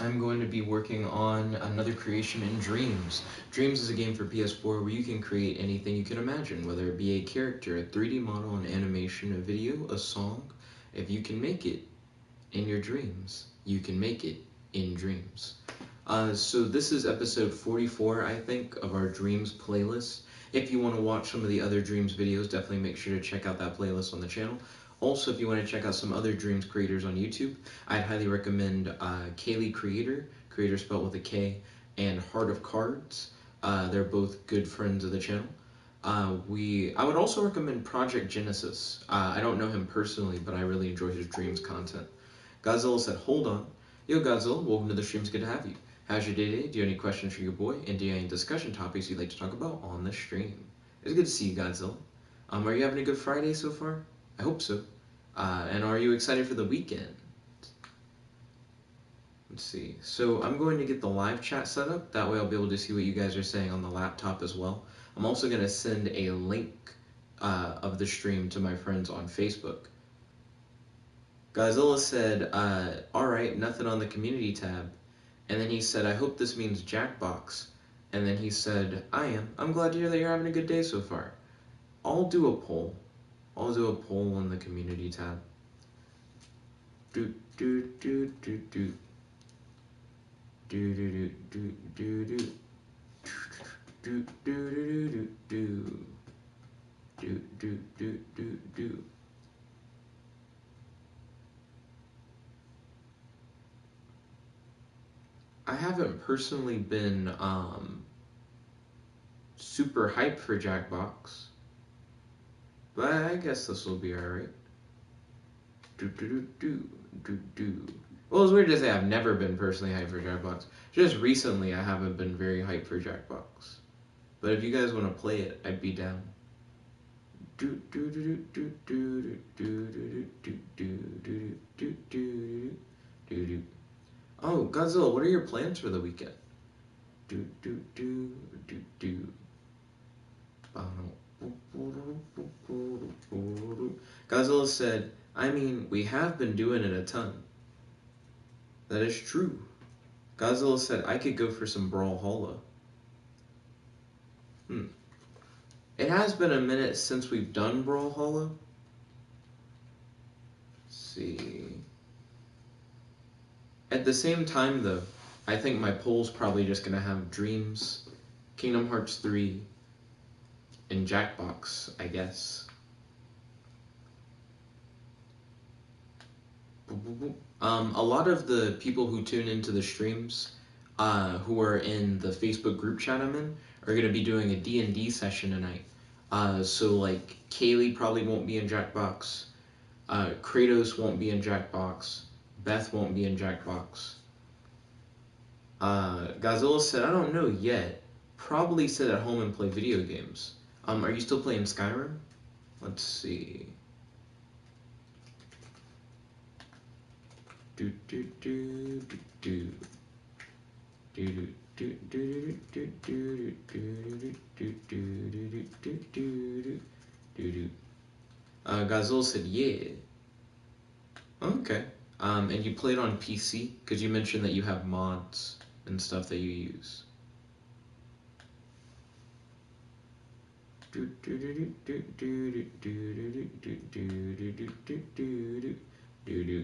I'm going to be working on another creation in Dreams. Dreams is a game for PS4 where you can create anything you can imagine, whether it be a character, a 3D model, an animation, a video, a song. If you can make it in your dreams, you can make it in Dreams. So this is episode 44, I think, of our Dreams playlist. If you want to watch some of the other Dreams videos, definitely make sure to check out that playlist on the channel. Also, if you want to check out some other Dreams creators on YouTube, I'd highly recommend Kaylee Creator spelled with a K, and Heart of Cards. They're both good friends of the channel. I would also recommend Project Genesis. I don't know him personally, but I really enjoy his Dreams content. Godzilla said, hold on. Yo, Godzilla, welcome to the stream. It's good to have you. How's your day today? Do you have any questions for your boy? And do you have any discussion topics you'd like to talk about on the stream? It's good to see you, Godzilla. Are you having a good Friday so far? I hope so. And are you excited for the weekend? Let's see. So I'm going to get the live chat set up. That way I'll be able to see what you guys are saying on the laptop as well. I'm also going to send a link of the stream to my friends on Facebook. Godzilla said, alright, nothing on the community tab. And then he said, I hope this means Jackbox. And then he said, I am. I'm glad to hear that you're having a good day so far. I'll do a poll. I'll do a poll on the community tab. Do do do do do. Do do do do do do. Do do do do do. Do do do do do. I haven't personally been super hyped for Jackbox, but I guess this will be alright. Do do do do do. Well, it's weird to say I've never been personally hyped for Jackbox. Just recently, I haven't been very hyped for Jackbox. But if you guys want to play it, I'd be down. Do do do do do do do do do do do do do do. Oh, Godzilla, what are your plans for the weekend? Do do do do do. Godzilla said, I mean, we have been doing it a ton. That is true. Godzilla said, I could go for some Brawlhalla. It has been a minute since we've done Brawlhalla. Let's see. At the same time, though, I think my poll's probably just going to have Dreams, Kingdom Hearts 3, and Jackbox, I guess. A lot of the people who tune into the streams, who are in the Facebook group chat I'm in, are going to be doing a D&D session tonight. So, like, Kaylee probably won't be in Jackbox. Kratos won't be in Jackbox. Beth won't be in Jackbox. Godzilla said, I don't know yet. Probably sit at home and play video games. Are you still playing Skyrim? Let's see. Do do do do do. Do do do do do do do do do do do. Godzilla said, yeah. Okay. And you played on PC? Because you mentioned that you have mods and stuff that you use.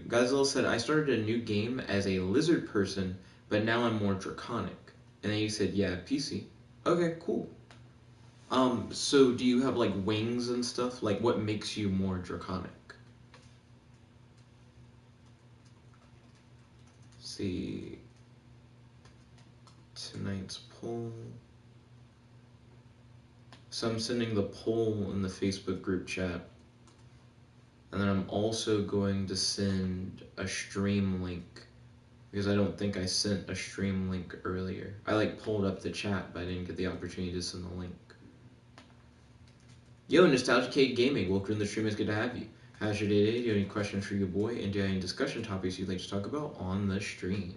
Godzilla said, I started a new game as a lizard person, but now I'm more draconic. And then you said, yeah, PC. Okay, cool. So do you have, like, wings and stuff? Like, what makes you more draconic? See, tonight's poll. So I'm sending the poll in the Facebook group chat, and then I'm also going to send a stream link, because I don't think I sent a stream link earlier. I pulled up the chat, but I didn't get the opportunity to send the link. Yo, Nostalgia Cake Gaming, welcome to the stream. It's good to have you. How's your day today? Do you have any questions for your boy? And do you have any discussion topics you'd like to talk about on the stream?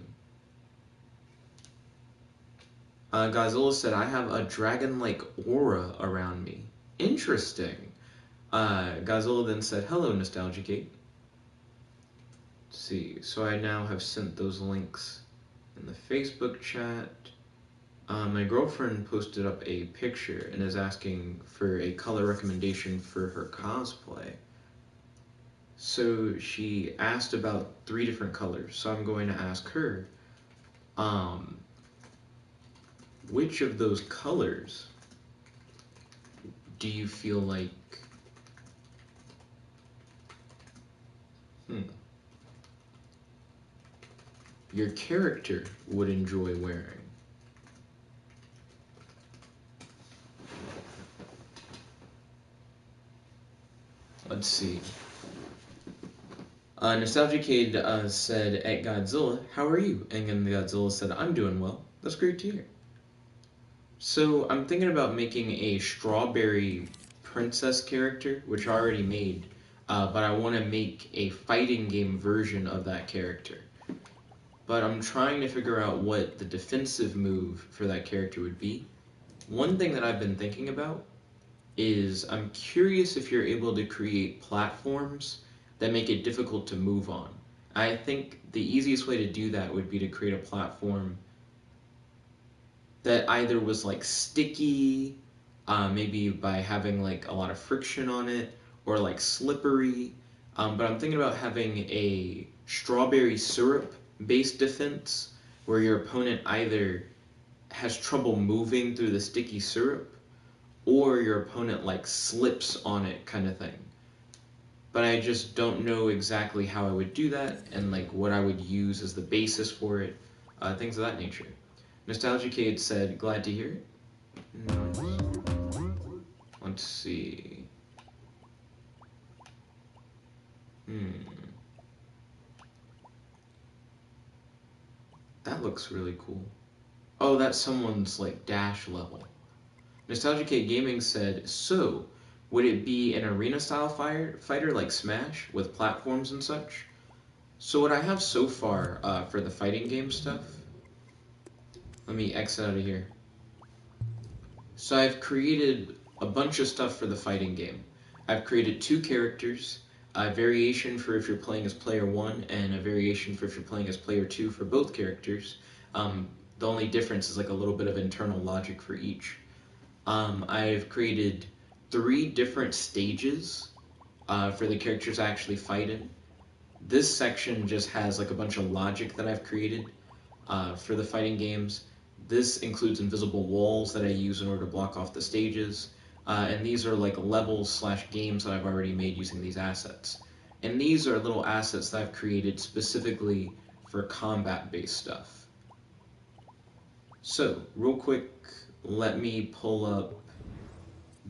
Godzilla said, I have a dragon-like aura around me. Interesting. Godzilla then said, hello, Nostalgia Cake. Let's see. So I now have sent those links in the Facebook chat. My girlfriend posted up a picture and is asking for a color recommendation for her cosplay. So she asked about 3 different colors. So I'm going to ask her, which of those colors do you feel like your character would enjoy wearing? Let's see. Nostalgicade said, at Godzilla, how are you? And then Godzilla said, I'm doing well. That's great to hear. So I'm thinking about making a strawberry princess character, which I already made, but I want to make a fighting game version of that character. But I'm trying to figure out what the defensive move for that character would be. One thing that I've been thinking about is I'm curious if you're able to create platforms that make it difficult to move on. I think the easiest way to do that would be to create a platform that either was like sticky, maybe by having like a lot of friction on it, or like slippery. But I'm thinking about having a strawberry syrup based defense where your opponent either has trouble moving through the sticky syrup or your opponent like slips on it kind of thing. But I just don't know exactly how I would do that and like what I would use as the basis for it, things of that nature. Nostalgicade said, glad to hear it. Nice. Let's see. That looks really cool. Oh, that's someone's like dash level. Nostalgicade Gaming said, so, would it be an arena-style fighter like Smash, with platforms and such? So what I have so far for the fighting game stuff, let me exit out of here. So I've created a bunch of stuff for the fighting game. I've created 2 characters, a variation for if you're playing as player 1, and a variation for if you're playing as player 2 for both characters. The only difference is like a little bit of internal logic for each. I've created 3 different stages for the characters to actually fight in. This section just has like a bunch of logic that I've created for the fighting games. This includes invisible walls that I use in order to block off the stages. And these are like levels / games that I've already made using these assets. And these are little assets that I've created specifically for combat-based stuff. So, real quick, let me pull up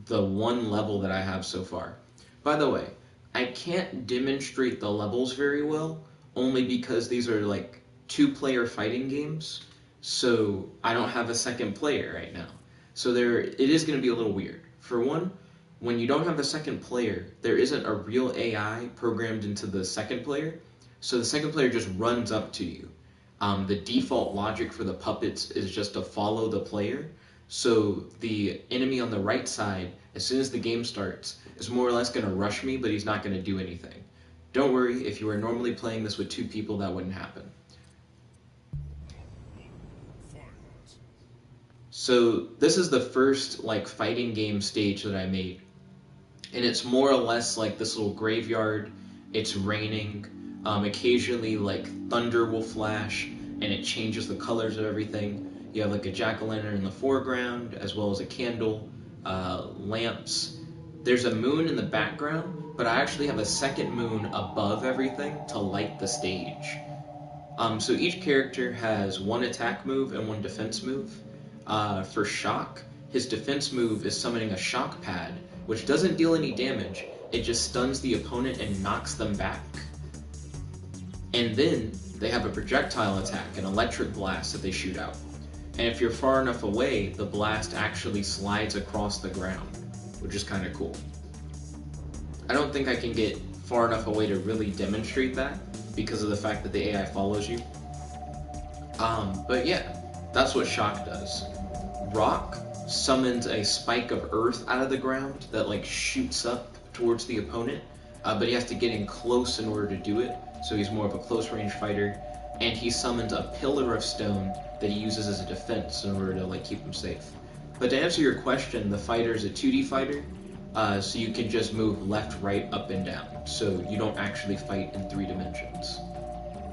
the 1 level that I have so far. By the way, I can't demonstrate the levels very well, only because these are like 2-player fighting games, so I don't have a second player right now. So it is going to be a little weird. For one, when you don't have a second player, there isn't a real AI programmed into the second player, so the second player just runs up to you. The default logic for the puppets is just to follow the player, so the enemy on the right side, as soon as the game starts, is more or less going to rush me, but he's not going to do anything. Don't worry, if you were normally playing this with 2 people, that wouldn't happen. So this is the first like fighting game stage that I made, and it's more or less like this little graveyard. It's raining, occasionally like thunder will flash and it changes the colors of everything. You have like a jack-o'-lantern in the foreground as well as a candle, lamps. There's a moon in the background, but I actually have a second moon above everything to light the stage. So each character has 1 attack move and 1 defense move. For Shock, his defense move is summoning a shock pad, which doesn't deal any damage, it just stuns the opponent and knocks them back. And then they have a projectile attack, an electric blast that they shoot out. And if you're far enough away, the blast actually slides across the ground, which is kind of cool. I don't think I can get far enough away to really demonstrate that because of the fact that the AI follows you. But yeah, that's what Shock does. Rock summons a spike of earth out of the ground that like shoots up towards the opponent, but he has to get in close in order to do it, so he's more of a close range fighter. and he summons a pillar of stone that he uses as a defense in order to like keep him safe. But to answer your question, the fighter is a 2D fighter, so you can just move left, right, up, and down. So you don't actually fight in 3 dimensions.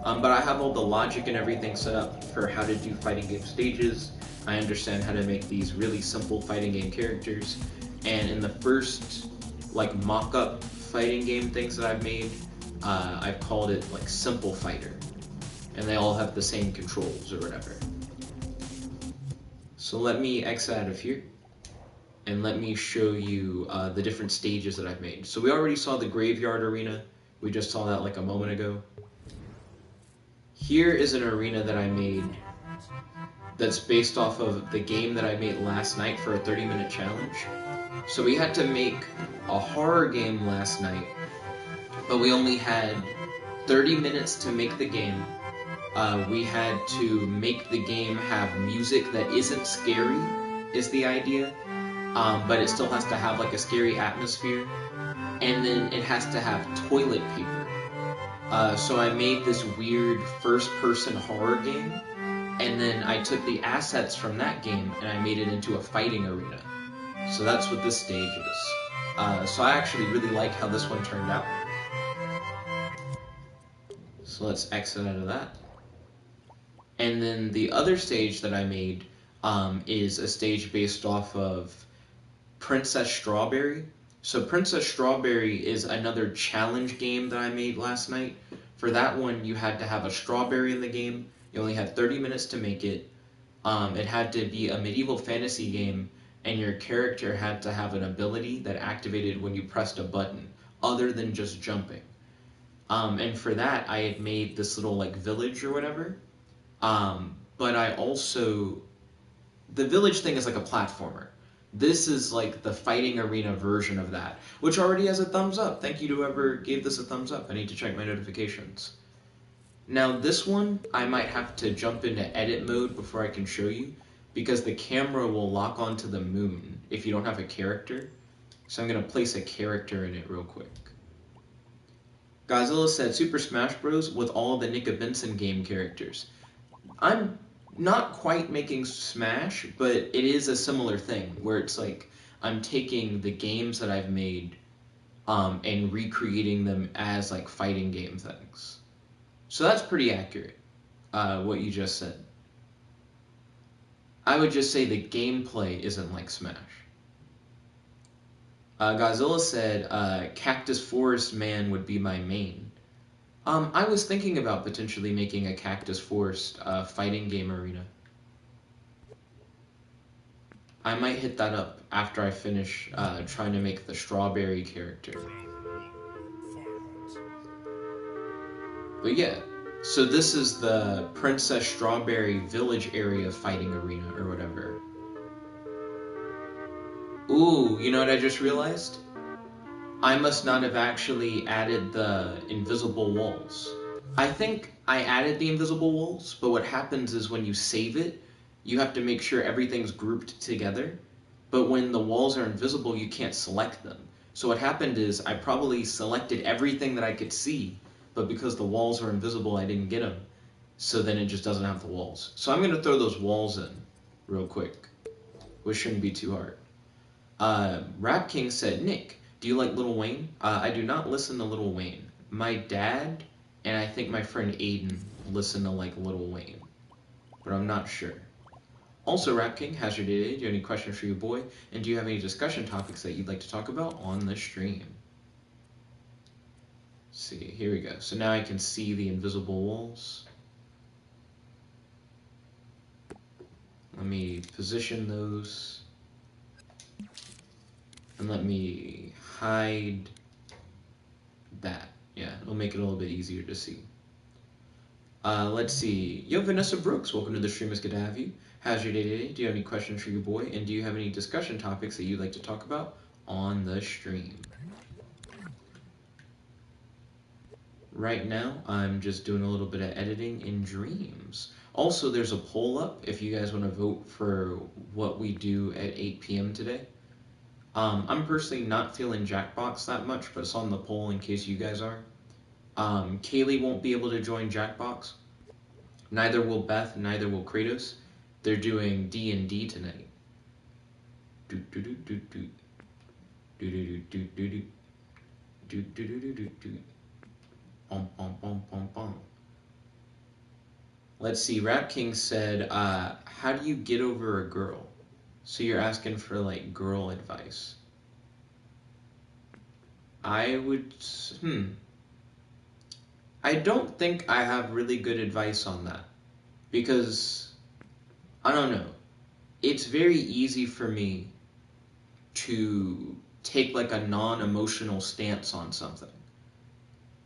But I have all the logic and everything set up for how to do fighting game stages. I understand how to make these really simple fighting game characters. And in the first like mock-up fighting game things that I've made, I've called it like Simple Fighter. And they all have the same controls or whatever. So let me exit out of here and let me show you the different stages that I've made. So we already saw the Graveyard Arena. We just saw that like a moment ago. Here is an arena that I made that's based off of the game that I made last night for a 30-minute challenge. So we had to make a horror game last night, but we only had 30 minutes to make the game. We had to make the game have music that isn't scary, is the idea, but it still has to have like a scary atmosphere, and then it has to have toilet paper. So I made this weird first-person horror game, and then I took the assets from that game and I made it into a fighting arena. So that's what this stage is. So I actually really like how this one turned out. So let's exit out of that. And then the other stage that I made is a stage based off of Princess Strawberry. So Princess Strawberry is another challenge game that I made last night. For that one, you had to have a strawberry in the game. You only had 30 minutes to make it. It had to be a medieval fantasy game, and your character had to have an ability that activated when you pressed a button, other than just jumping. And for that, I had made this little like village or whatever. But I also... The village thing is like a platformer. This is like the fighting arena version of that, which already has a thumbs up. Thank you to whoever gave this a thumbs up. I need to check my notifications. Now this one, I might have to jump into edit mode before I can show you, because the camera will lock onto the moon if you don't have a character. So I'm going to place a character in it real quick. Godzilla said Super Smash Bros. With all the Nickabenson game characters. I'm not quite making Smash, but it is a similar thing, where it's like I'm taking the games that I've made and recreating them as like fighting game things. So that's pretty accurate, what you just said. I would just say the gameplay isn't like Smash. Godzilla said Cactus Forest Man would be my main. I was thinking about potentially making a Cactus Forest fighting game arena. I might hit that up after I finish trying to make the strawberry character. But yeah, so this is the Princess Strawberry Village area fighting arena or whatever. Ooh, you know what I just realized? I must not have actually added the invisible walls. I think I added the invisible walls, but what happens is when you save it, you have to make sure everything's grouped together. But when the walls are invisible, you can't select them. So what happened is I probably selected everything that I could see, but because the walls are invisible, I didn't get them. So then it just doesn't have the walls. So I'm going to throw those walls in real quick, which shouldn't be too hard. Rap King said, Nick, do you like Lil Wayne? I do not listen to Lil Wayne. My dad and I think my friend Aiden listen to like Lil Wayne, but I'm not sure. Also, Rap King, how's your day? Do you have any questions for your boy? And do you have any discussion topics that you'd like to talk about on the stream? Let's see, here we go. So now I can see the invisible walls. Let me position those. And let me hide that. Yeah, it'll make it a little bit easier to see. Let's see. Yo, Vanessa Brooks, welcome to the stream. It's good to have you. How's your day today? Do you have any questions for your boy? And do you have any discussion topics that you'd like to talk about on the stream? Right now, I'm just doing a little bit of editing in Dreams. Also, there's a poll up if you guys want to vote for what we do at 8 p.m. today. I'm personally not feeling Jackbox that much, but it's on the poll in case you guys are. Kaylee won't be able to join Jackbox. Neither will Beth, neither will Kratos. They're doing D&D tonight. Do do do do do. Do do do do do do. Do do do do do do. Bum bum bum bum bum. Let's see. Rap King said, "How do you get over a girl?" So you're asking for like girl advice. I would. I don't think I have really good advice on that because I don't know. It's very easy for me to take like a non-emotional stance on something.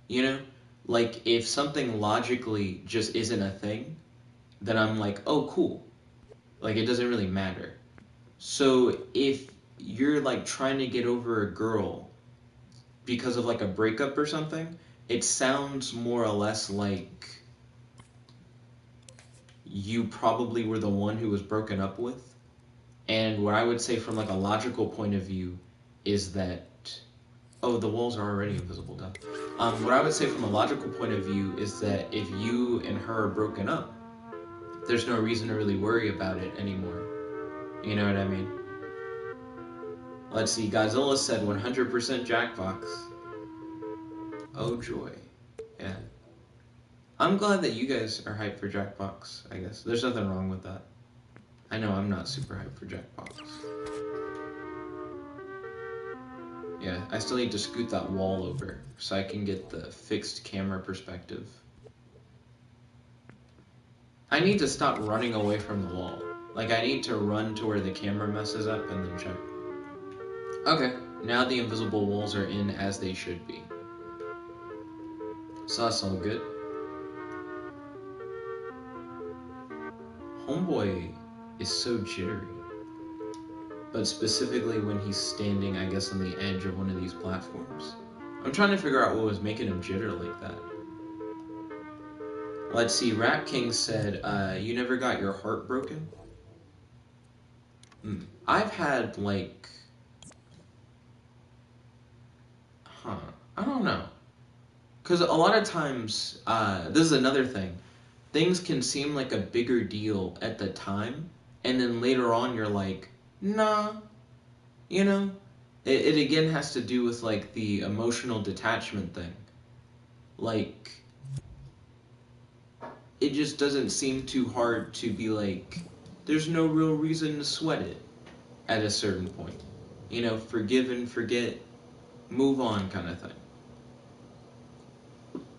You know? Like if something logically just isn't a thing, then I'm like, oh cool. Like it doesn't really matter. So if you're like trying to get over a girl because of like a breakup or something, it sounds more or less like you probably were the one who was broken up with. And what I would say from like a logical point of view is that, oh, the walls are already invisible, duh. What I would say from a logical point of view is that if you and her are broken up, there's no reason to really worry about it anymore. You know what I mean? Let's see, Godzilla said 100% Jackbox. Oh joy. Yeah. I'm glad that you guys are hyped for Jackbox, I guess. There's nothing wrong with that. I know I'm not super hyped for Jackbox. Yeah, I still need to scoot that wall over so I can get the fixed camera perspective. I need to stop running away from the wall. Like, I need to run to where the camera messes up and then check. Okay, now the invisible walls are in as they should be. So that's all good. Homeboy is so jittery. But specifically when he's standing, I guess, on the edge of one of these platforms. I'm trying to figure out what was making him jitter like that. Let's see, Rap King said, you never got your heart broken? I've had, like... I don't know. Because a lot of times, this is another thing. Things can seem like a bigger deal at the time, and then later on you're like, nah, you know? It again has to do with, like, the emotional detachment thing. Like, it just doesn't seem too hard to be like, there's no real reason to sweat it at a certain point. You know, forgive and forget, move on kind of thing.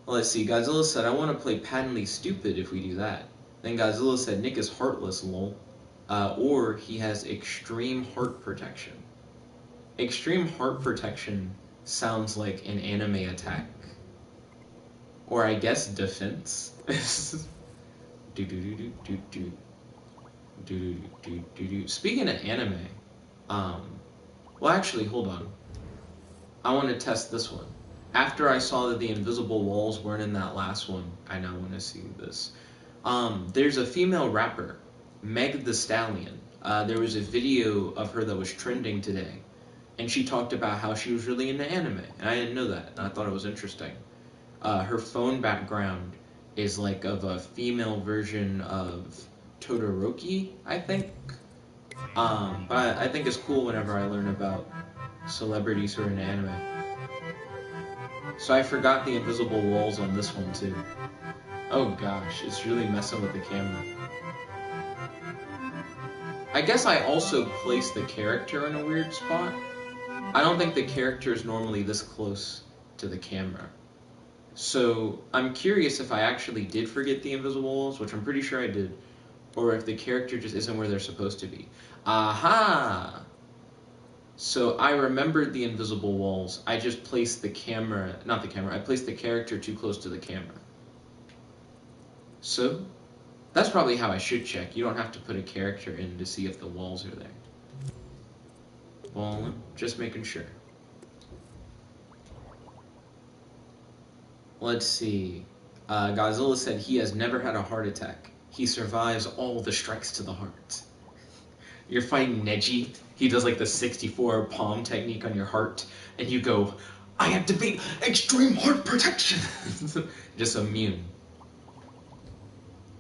Well, let's see, Godzilla said, I want to play patently stupid if we do that. Then Godzilla said, Nick is heartless, lol. Or he has extreme heart protection. Extreme heart protection sounds like an anime attack. Or I guess defense. Speaking of anime, well actually, hold on. I want to test this one. After I saw that the invisible walls weren't in that last one, I now want to see this. There's a female rapper, Meg the Stallion. There was a video of her that was trending today, and she talked about how she was really into anime, and I didn't know that, and I thought it was interesting. Her phone background is like of a female version of Todoroki, I think. But I think it's cool whenever I learn about celebrities who are in anime. So I forgot the invisible walls on this one too. Oh gosh, it's really messing with the camera. I guess I also placed the character in a weird spot. I don't think the character is normally this close to the camera. So I'm curious if I actually did forget the invisible walls, which I'm pretty sure I did, or if the character just isn't where they're supposed to be. Aha! So I remembered the invisible walls. I just placed the camera, not the camera, I placed the character too close to the camera. So that's probably how I should check. You don't have to put a character in to see if the walls are there. Well, just making sure. Let's see. Godzilla said he has never had a heart attack. He survives all the strikes to the heart. You're fighting Neji. He does like the 64 palm technique on your heart, and you go, I activate extreme heart protection. Just immune.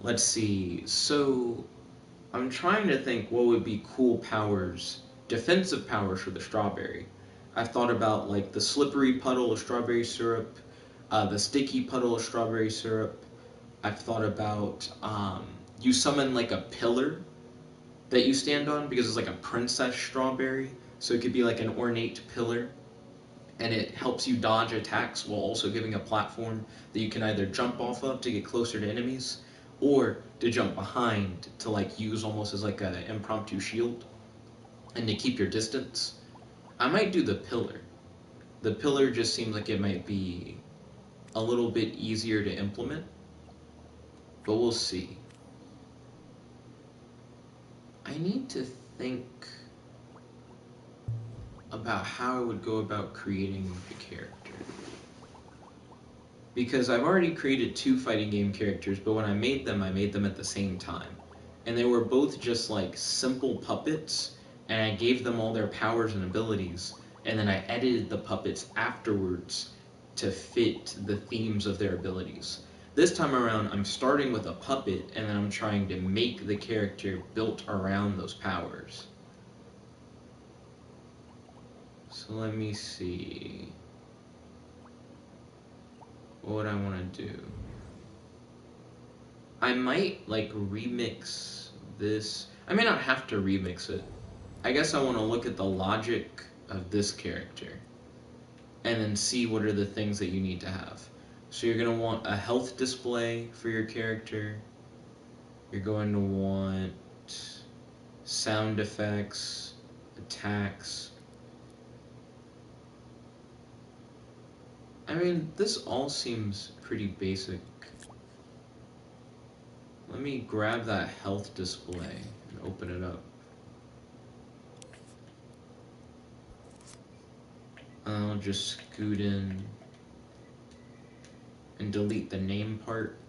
Let's see. So I'm trying to think what would be cool powers, defensive powers for the strawberry. I've thought about like the slippery puddle of strawberry syrup, the sticky puddle of strawberry syrup. I've thought about you summon like a pillar that you stand on because it's like a princess strawberry. So it could be like an ornate pillar, and it helps you dodge attacks while also giving a platform that you can either jump off of to get closer to enemies, or to jump behind to like use almost as like an impromptu shield and to keep your distance. I might do the pillar. The pillar just seems like it might be a little bit easier to implement, but we'll see. I need to think about how I would go about creating the character. Because I've already created 2 fighting game characters, but when I made them at the same time. And they were both just like simple puppets, and I gave them all their powers and abilities, and then I edited the puppets afterwards to fit the themes of their abilities. This time around, I'm starting with a puppet, and then I'm trying to make the character built around those powers. So let me see. What would I want to do? I might like remix this. I may not have to remix it. I guess I want to look at the logic of this character and then see what are the things that you need to have. So you're going to want a health display for your character. You're going to want sound effects, attacks. I mean, this all seems pretty basic. Let me grab that health display and open it up. I'll just scoot in and delete the name part.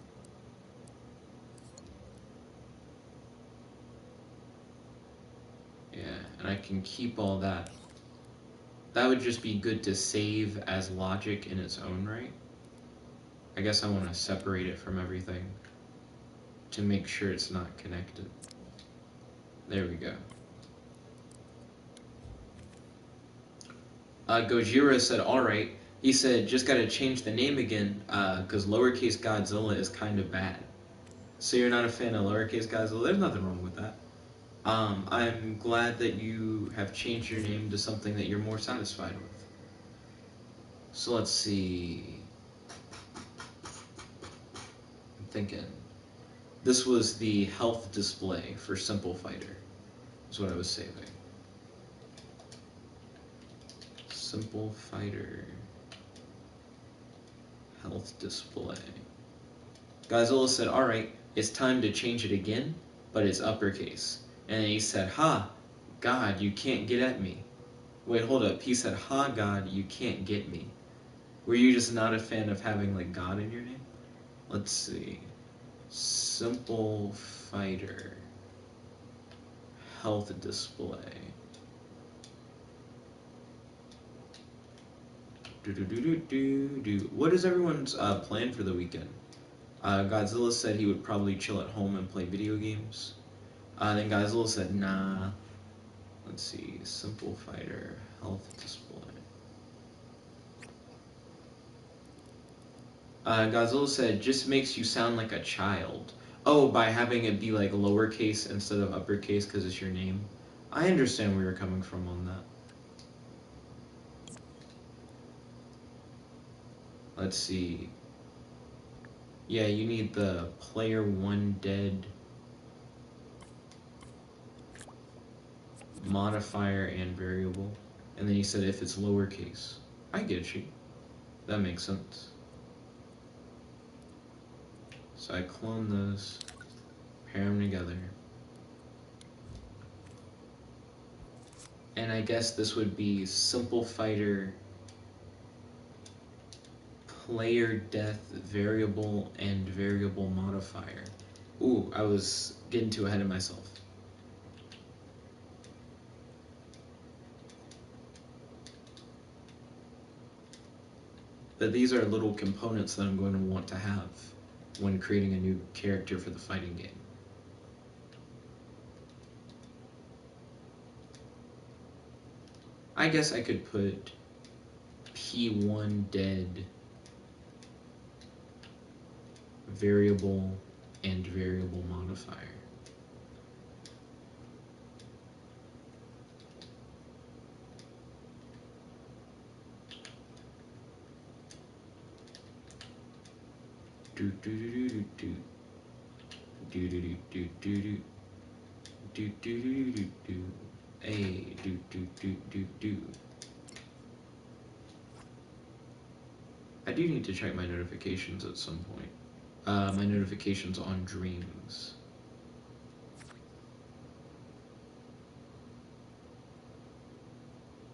Yeah, and I can keep all that. That would just be good to save as logic in its own right. I guess I want to separate it from everything to make sure it's not connected. There we go. Gojira said, alright. He said, just gotta change the name again, because lowercase Godzilla is kind of bad. So you're not a fan of lowercase Godzilla? There's nothing wrong with that. I'm glad that you have changed your name to something that you're more satisfied with. So let's see. I'm thinking. This was the health display for Simple Fighter, is what I was saving. Simple Fighter health display. Godzilla said, alright, it's time to change it again, but it's uppercase. And then he said, ha, God, you can't get at me. Wait, hold up. He said, ha, God, you can't get me. Were you just not a fan of having, like, God in your name? Let's see. Simple Fighter health display. What is everyone's plan for the weekend? Godzilla said he would probably chill at home and play video games. Then Godzilla said, nah. Let's see. Simple Fighter health display. Godzilla said, just makes you sound like a child. Oh, by having it be like lowercase instead of uppercase because it's your name. I understand where you're coming from on that. Let's see. Yeah, you need the player 1 dead modifier and variable. And then he said if it's lowercase. I get you. That makes sense. So I clone those, pair them together. And I guess this would be Simple Fighter player death variable and variable modifier. Ooh, I was getting too ahead of myself. But these are little components that I'm going to want to have. when creating a new character for the fighting game. I guess I could put P1 dead variable and variable modifier. Do do do do do do do do do do do do do do a do do do do do. I do need to check my notifications at some point. My notifications on Dreams.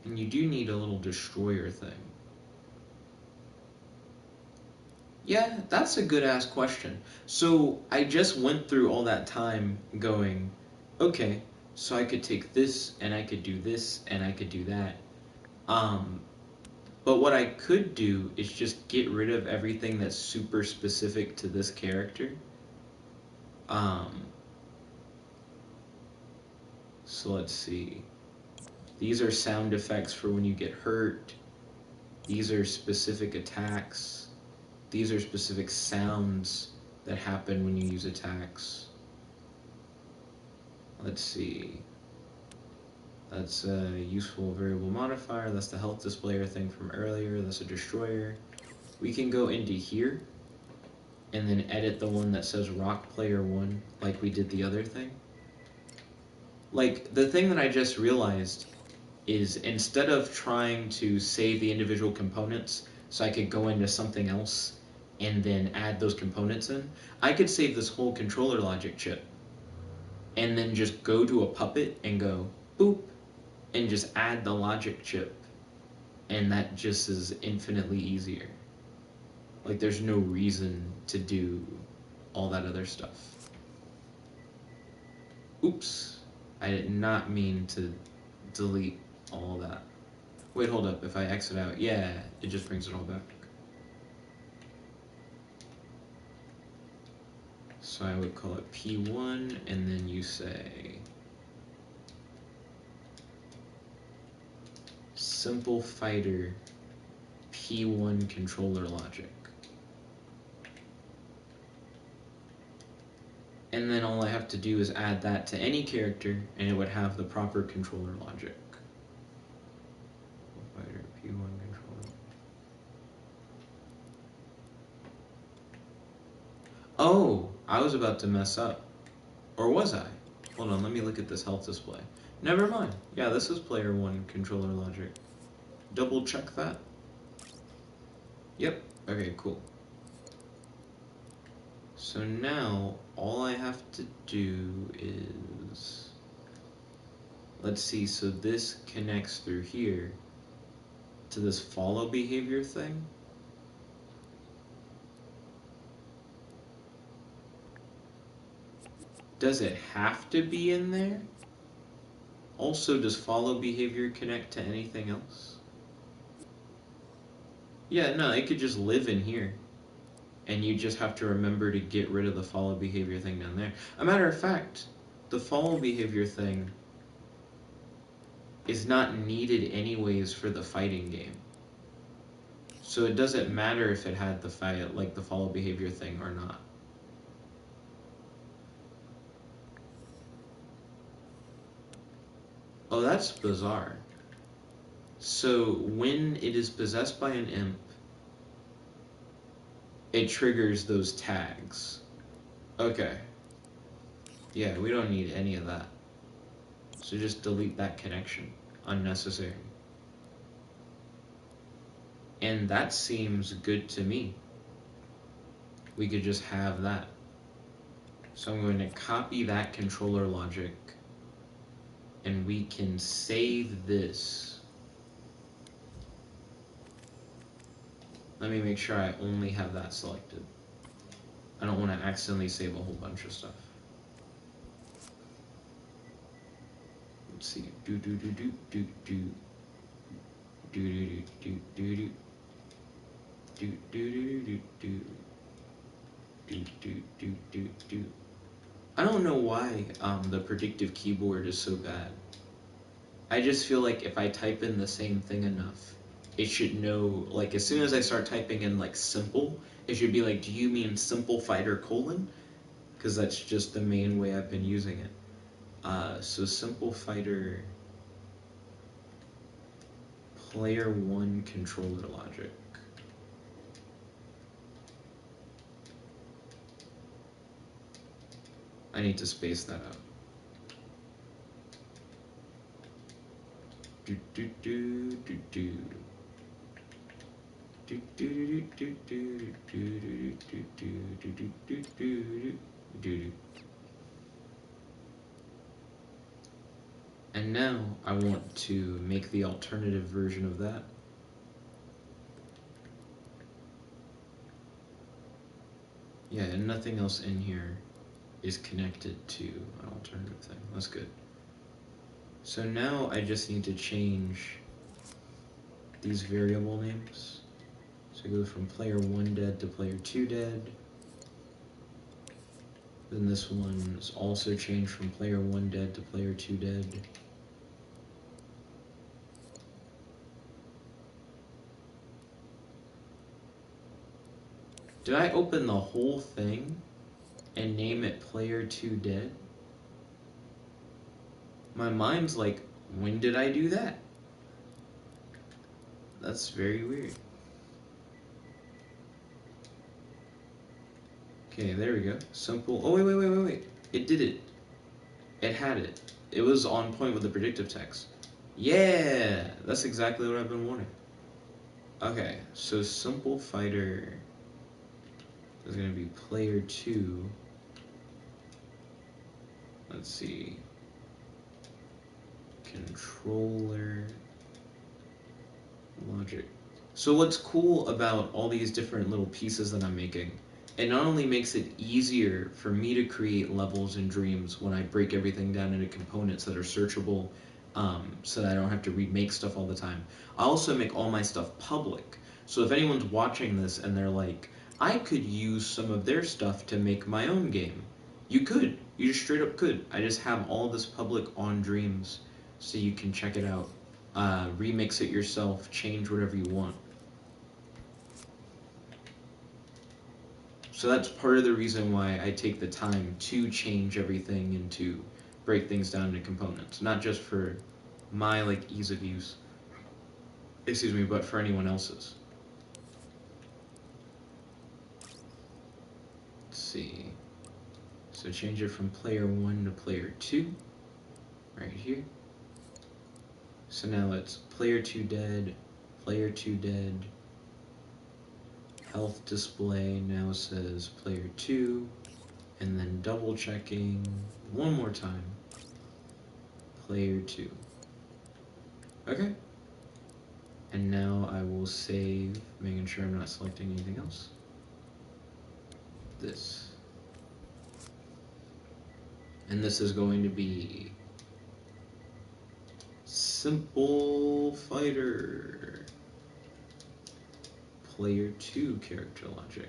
And you do need a little destroyer thing. Yeah, that's a good ass question. So I just went through all that time going, okay, so I could take this and I could do this and I could do that. But what I could do is just get rid of everything that's super specific to this character. So let's see. These are sound effects for when you get hurt. These are specific attacks. These are specific sounds that happen when you use attacks. Let's see. That's a useful variable modifier. That's the health displayer thing from earlier. That's a destroyer. We can go into here and then edit the one that says rock player 1 like we did the other thing. Like, the thing that I just realized is instead of trying to save the individual components so I could go into something else and then add those components in, I could save this whole controller logic chip and then just go to a puppet and go boop and just add the logic chip, and that just is infinitely easier. Like, there's no reason to do all that other stuff. Oops, I did not mean to delete all that. Wait, hold up, if I exit out, yeah, it just brings it all back. So I would call it P1, and then you say simple fighter P1 controller logic. And then all I have to do is add that to any character, and it would have the proper controller logic. Fighter P1 controller. Oh, I was about to mess up. Or was I? Hold on, let me look at this health display. Never mind. Yeah, this is player 1 controller logic. Double check that. Yep. Okay, cool. So now, all I have to do is... Let's see, so this connects through here to this follow behavior thing. Does it have to be in there? Also, does follow behavior connect to anything else? Yeah, no, it could just live in here. And you just have to remember to get rid of the follow behavior thing down there. A matter of fact, the follow behavior thing is not needed anyways for the fighting game. So it doesn't matter if it had the follow behavior thing or not. Oh, that's bizarre. So when it is possessed by an imp, it triggers those tags. Okay. Yeah, we don't need any of that. So just delete that connection. Unnecessary. And that seems good to me. We could just have that. So I'm going to copy that controller logic, and we can save this. Let me make sure I only have that selected. I don't want to accidentally save a whole bunch of stuff. Let's see. Do do do do do do do do do do do do do do do do. I don't know why the predictive keyboard is so bad. I just feel like if I type in the same thing enough, it should know, like, as soon as I start typing in, like, simple, it should be like, do you mean simple fighter colon? Because that's just the main way I've been using it. So simple fighter player 1 controller logic. I need to space that out. Do do do do do. Do do do do do do do do do do do do. And now I want to make the alternative version of that. Yeah, and nothing else in here is connected to an alternative thing. That's good. So now I just need to change these variable names. So go from player 1 dead to player 2 dead. Then this one is also changed from player 1 dead to player 2 dead. Did I open the whole thing and name it player 2 dead? My mind's like, when did I do that? That's very weird. Okay, there we go. Simple. Oh, wait. It did it. It had it. It was on point with the predictive text. Yeah, that's exactly what I've been wanting. Okay, so simple fighter is going to be player 2. Let's see. Controller logic. So what's cool about all these different little pieces that I'm making, it not only makes it easier for me to create levels and dreams when I break everything down into components that are searchable, so that I don't have to remake stuff all the time. I also make all my stuff public. So if anyone's watching this and they're like, I could use some of their stuff to make my own game, you could. You just straight up could. I just have all this public on Dreams so you can check it out. Remix it yourself, change whatever you want. So that's part of the reason why I take the time to change everything and to break things down into components. Not just for my ease of use, excuse me, but for anyone else's. Let's see. So change it from player 1 to player 2, right here. So now it's player 2 dead, player 2 dead, health display now says player 2, and then double checking one more time, player 2. Okay. And now I will save, making sure I'm not selecting anything else. This. And this is going to be simple fighter player 2 character logic.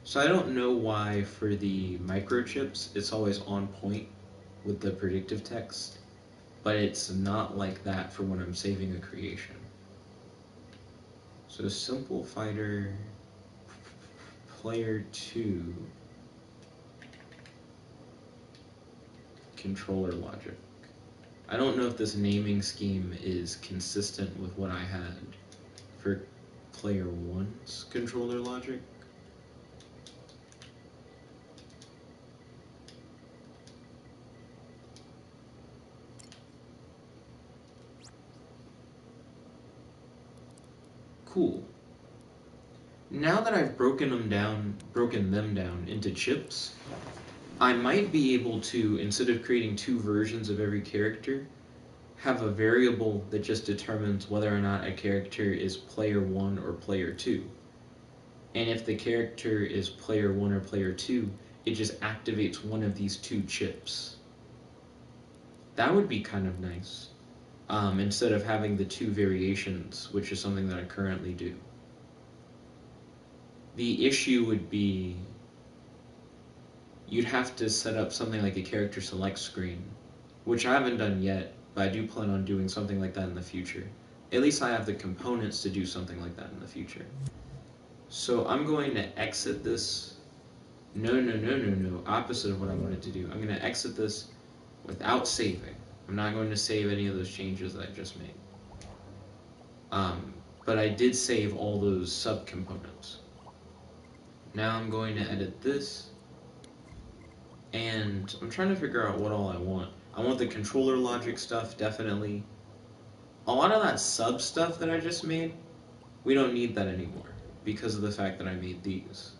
So I don't know why for the microchips it's always on point with the predictive text, but it's not like that for when I'm saving a creation. So simple fighter player 2 controller logic. I don't know if this naming scheme is consistent with what I had for player 1's controller logic. Cool. Now that I've broken them down into chips, I might be able to, instead of creating 2 versions of every character, have a variable that just determines whether or not a character is player 1 or player 2. And if the character is player 1 or player 2, it just activates one of these 2 chips. That would be kind of nice, instead of having the 2 variations, which is something that I currently do. The issue would be you'd have to set up something like a character select screen, which I haven't done yet, but I do plan on doing something like that in the future. At least I have the components to do something like that in the future. So I'm going to exit this. No. Opposite of what I wanted to do. I'm going to exit this without saving. I'm not going to save any of those changes that I just made. But I did save all those subcomponents. Now I'm going to edit this. And I'm trying to figure out what all I want. I want the controller logic stuff, definitely. A lot of that sub stuff that I just made, we don't need that anymore because of the fact that I made these.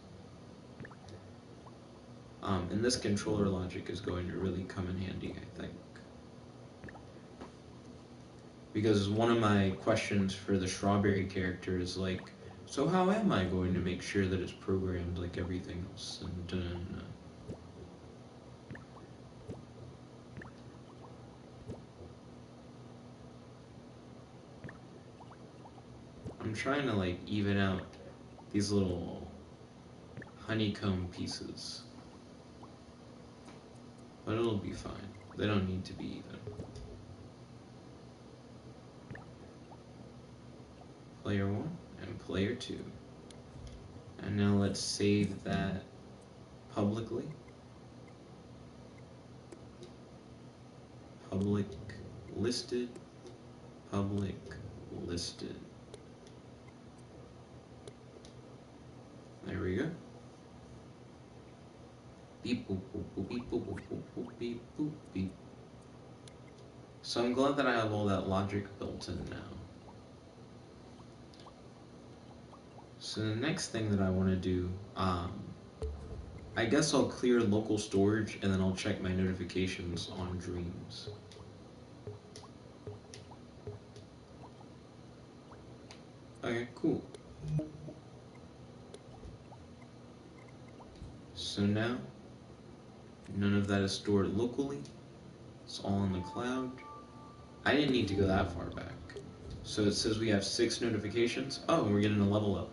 And this controller logic is going to really come in handy, I think. Because one of my questions for the strawberry character is like, so how am I going to make sure that it's programmed like everything else? And I'm trying to like even out these little honeycomb pieces. But it'll be fine. They don't need to be even. Player 1 and player 2. And now let's save that publicly. Public listed. Public listed. There we go. Beep boop boop boop beep boop boop boop boop beep boop beep. So I'm glad that I have all that logic built in now. So the next thing that I want to do, I guess I'll clear local storage and then I'll check my notifications on Dreams. Okay, cool. So now, none of that is stored locally. It's all in the cloud. I didn't need to go that far back. So it says we have 6 notifications. Oh, and we're getting a level up.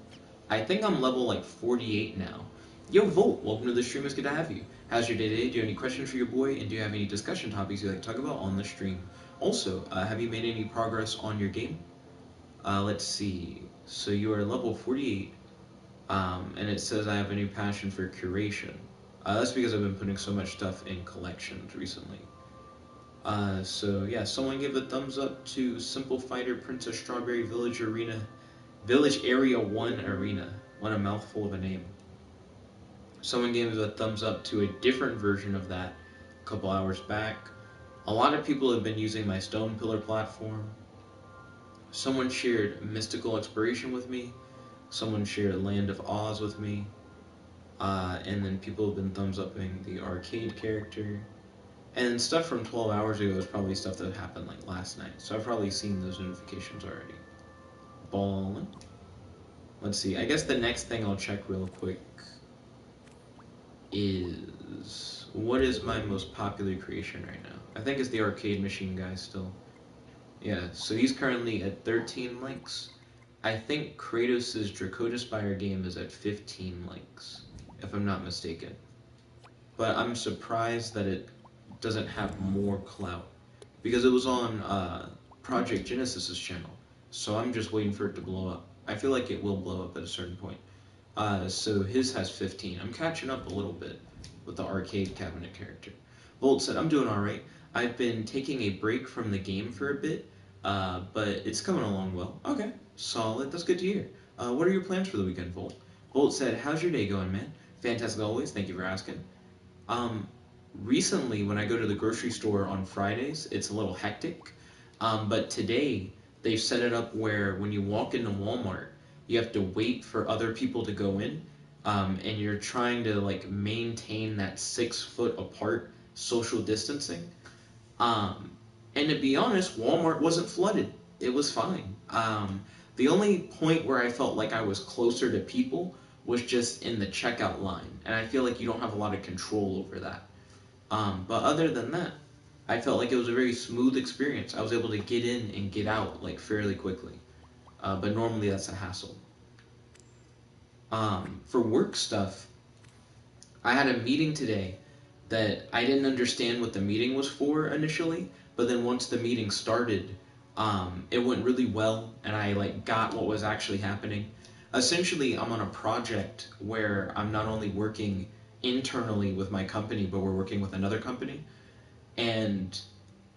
I think I'm level like 48 now. Yo, Volt, welcome to the stream. It's good to have you. How's your day today? Do you have any questions for your boy? And do you have any discussion topics you'd like to talk about on the stream? Also, have you made any progress on your game? Let's see. So you are level 48. And it says I have a new passion for curation. That's because I've been putting so much stuff in collections recently. So yeah, someone give a thumbs up to Simple Fighter Princess Strawberry Village Area 1 Arena. What a mouthful of a name. Someone gave a thumbs up to a different version of that a couple hours back. A lot of people have been using my Stone Pillar platform. Someone shared Mystical Exploration with me. Someone shared Land of Oz with me. And then people have been thumbs upping the arcade character. And stuff from 12 hours ago is probably stuff that happened like last night. So I've probably seen those notifications already. Ballin'. Let's see. I guess the next thing I'll check real quick is what is my most popular creation right now? I think it's the arcade machine guy still. Yeah, so he's currently at 13 likes. I think Kratos' Dracodaspire game is at 15 likes, if I'm not mistaken. But I'm surprised that it doesn't have more clout, because it was on Project Genesis's channel, so I'm just waiting for it to blow up. I feel like it will blow up at a certain point. So his has 15. I'm catching up a little bit with the arcade cabinet character. Volt said, I'm doing alright. I've been taking a break from the game for a bit, but it's coming along well. Okay, solid. That's good to hear. What are your plans for the weekend, Volt? Volt said, how's your day going, man? Fantastic always. Thank you for asking. Recently, when I go to the grocery store on Fridays, it's a little hectic. But today, they've set it up where when you walk into Walmart, you have to wait for other people to go in, and you're trying to like maintain that 6 foot apart social distancing. And to be honest, Walmart wasn't flooded. It was fine. The only point where I felt like I was closer to people was just in the checkout line, and I feel like you don't have a lot of control over that. But other than that, I felt like it was a very smooth experience. I was able to get in and get out like fairly quickly. But normally that's a hassle. For work stuff, I had a meeting today that I didn't understand what the meeting was for initially, but then once the meeting started, it went really well, and I like got what was actually happening. Essentially, I'm on a project where I'm not only working internally with my company, but we're working with another company. And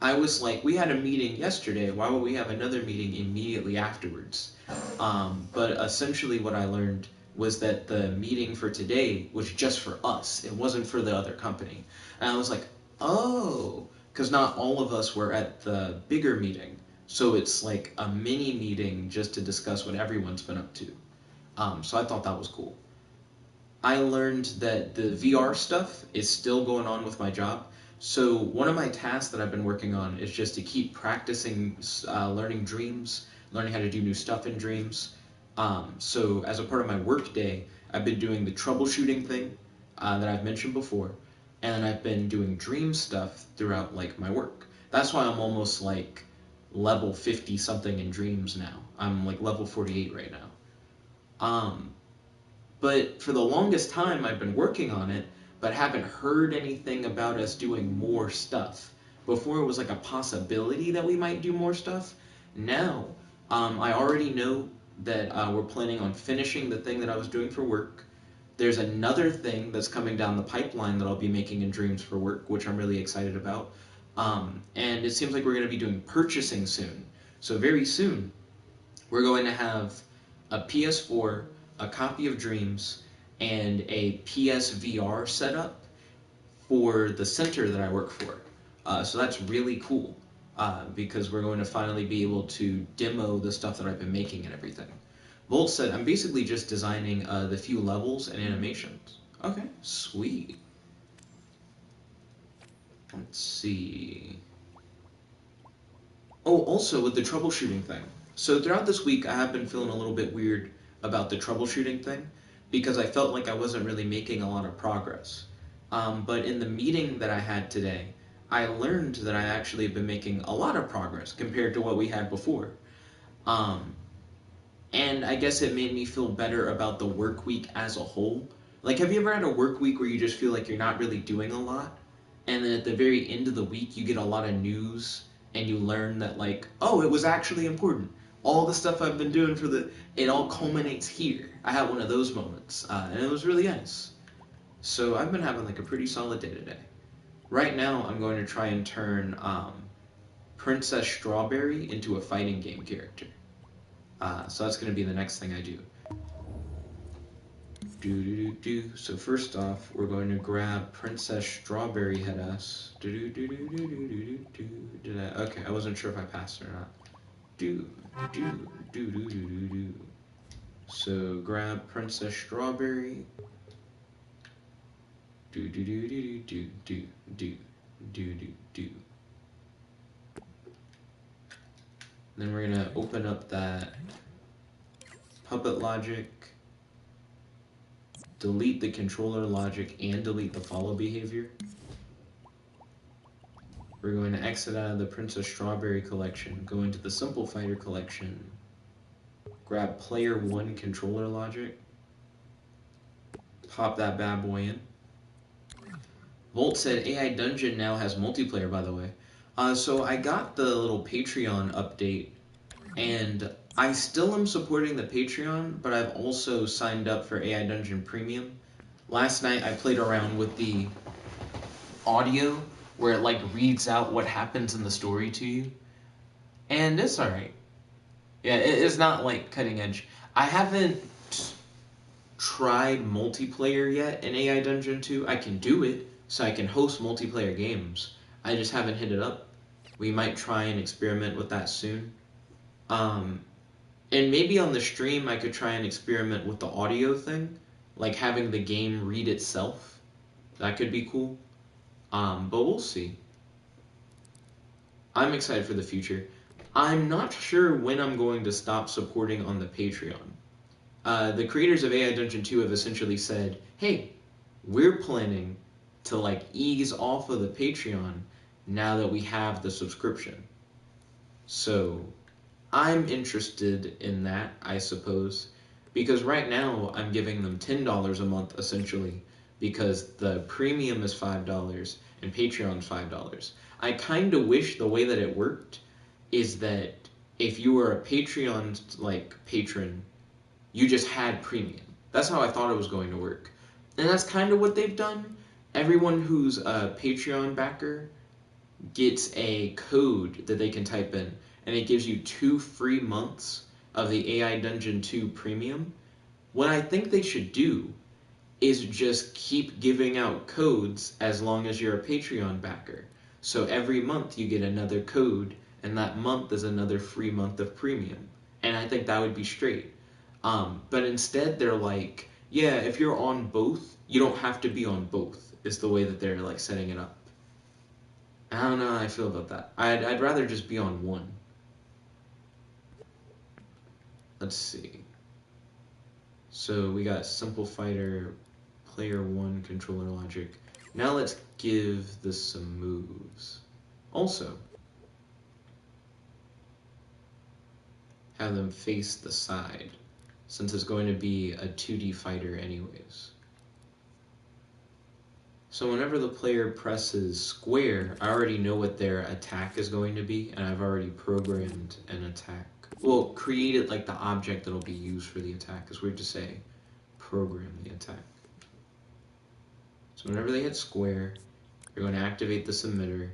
I was like, we had a meeting yesterday. Why would we have another meeting immediately afterwards? But essentially, what I learned was that the meeting for today was just for us. It wasn't for the other company. And I was like, oh, because not all of us were at the bigger meeting. So it's like a mini meeting just to discuss what everyone's been up to. So I thought that was cool. I learned that the VR stuff is still going on with my job. So one of my tasks that I've been working on is just to keep practicing learning dreams, learning how to do new stuff in dreams. So as a part of my work day, I've been doing the troubleshooting thing that I've mentioned before, and I've been doing dream stuff throughout like my work. That's why I'm almost like level 50 something in dreams now. I'm like level 48 right now. Um, but for the longest time, I've been working on it, but haven't heard anything about us doing more stuff. Before it was like a possibility that we might do more stuff. Now, I already know that we're planning on finishing the thing that I was doing for work. There's another thing that's coming down the pipeline that I'll be making in Dreams for Work, which I'm really excited about. And it seems like we're going to be doing purchasing soon. So very soon, we're going to have a PS4, a copy of Dreams, and a PSVR setup for the center that I work for. So that's really cool because we're going to finally be able to demo the stuff that I've been making and everything. Volt said, I'm basically just designing the few levels and animations. Okay, sweet. Let's see. Oh, also with the troubleshooting thing. So throughout this week, I have been feeling a little bit weird about the troubleshooting thing because I felt like I wasn't really making a lot of progress. But in the meeting that I had today, I learned that I actually have been making a lot of progress compared to what we had before. Um, and I guess it made me feel better about the work week as a whole. Like, have you ever had a work week where you just feel like you're not really doing a lot? And then at the very end of the week, you get a lot of news and you learn that, like, oh, it was actually important. All the stuff I've been doing it all culminates here. I had one of those moments, and it was really nice. So I've been having, like, a pretty solid day today. Right now, I'm going to try and turn Princess Strawberry into a fighting game character. So that's going to be the next thing I do. So first off, we're going to grab Princess Strawberry head ass. Okay, I wasn't sure if I passed it or not. So grab Princess Strawberry. Then we're gonna open up that puppet logic, delete the controller logic, and delete the follow behavior. We're going to exit out of the Princess Strawberry collection, go into the Simple Fighter collection, grab player 1 controller logic, pop that bad boy in. Volt said AI Dungeon now has multiplayer, by the way. So I got the little Patreon update, and I still am supporting the Patreon, but I've also signed up for AI Dungeon Premium. Last night I played around with the audio where it like reads out what happens in the story to you, and it's alright. Yeah, it's not like cutting edge. I haven't tried multiplayer yet in AI Dungeon 2. I can do it, so I can host multiplayer games. I just haven't hit it up. We might try and experiment with that soon. And maybe on the stream I could try and experiment with the audio thing, like having the game read itself. That could be cool. But we'll see. I'm excited for the future. I'm not sure when I'm going to stop supporting on the Patreon. The creators of AI Dungeon 2 have essentially said, hey, we're planning to like ease off of the Patreon now that we have the subscription. So I'm interested in that, I suppose, because right now I'm giving them $10 a month essentially because the premium is $5 and Patreon's $5. I kind of wish the way that it worked is that if you were a Patreon patron, you just had premium. That's how I thought it was going to work. And that's kind of what they've done. Everyone who's a Patreon backer gets a code that they can type in, and it gives you 2 free months of the AI Dungeon 2 premium. What I think they should do is just keep giving out codes as long as you're a Patreon backer. So every month you get another code, and that month is another free month of premium. And I think that would be straight. But instead they're like, yeah, if you're on both, you don't have to be on both, is the way that they're like setting it up. I don't know how I feel about that. I'd rather just be on one. Let's see. So we got Simple Fighter, Player 1, Controller Logic. Now let's give this some moves. Also, have them face the side, since it's going to be a 2D fighter anyways. So whenever the player presses square, I already know what their attack is going to be, and I've already programmed an attack. Well, created like the object that'll be used for the attack. It's weird to say program the attack. So whenever they hit square, you're going to activate this emitter.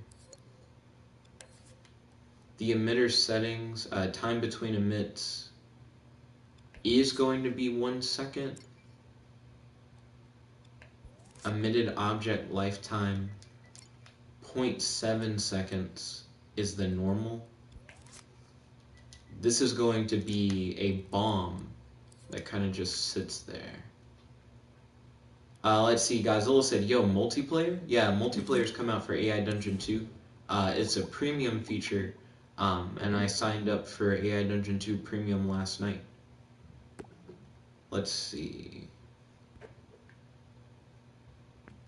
The emitter settings, time between emits is going to be 1 second. Emitted object lifetime, 0.7 seconds is the normal. This is going to be a bomb that kind of just sits there. Let's see, Godzilla said, yo, multiplayer? Yeah, multiplayer's come out for AI Dungeon 2. It's a premium feature, and I signed up for AI Dungeon 2 Premium last night. Let's see.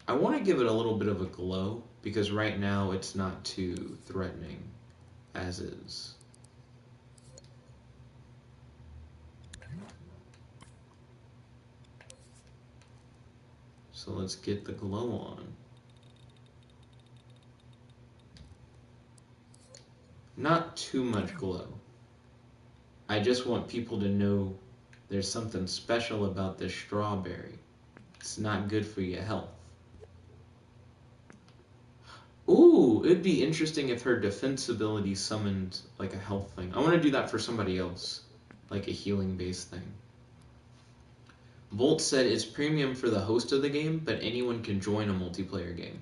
I want to give it a little bit of a glow, because right now it's not too threatening as is. So let's get the glow on. Not too much glow. I just want people to know there's something special about this strawberry. It's not good for your health. Ooh, it'd be interesting if her defense ability summoned like a health thing. I want to do that for somebody else, like a healing based thing. Volt said it's premium for the host of the game, but anyone can join a multiplayer game.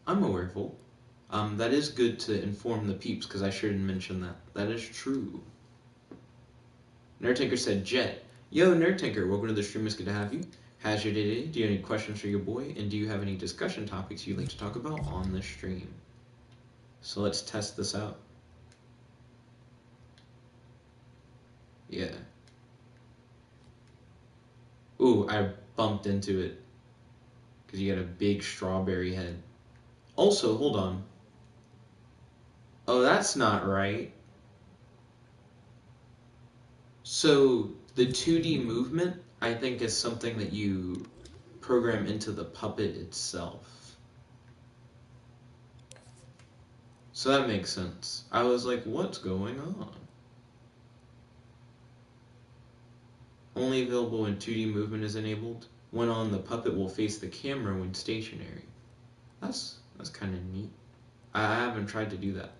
I'm aware, Volt. That is good to inform the peeps, because I sure didn't mention that. That is true. Nerdtinker said, Jet. Yo, Nerdtinker, welcome to the stream. It's good to have you. How's your day today? Do you have any questions for your boy? And do you have any discussion topics you'd like to talk about on the stream? So let's test this out. Yeah. Ooh, I bumped into it. Because you got a big strawberry head. Also, hold on. Oh, that's not right. So, the 2D movement, I think, is something that you program into the puppet itself. So that makes sense. I was like, what's going on? Only available when 2D movement is enabled. When on, the puppet will face the camera when stationary. That's kind of neat. I haven't tried to do that.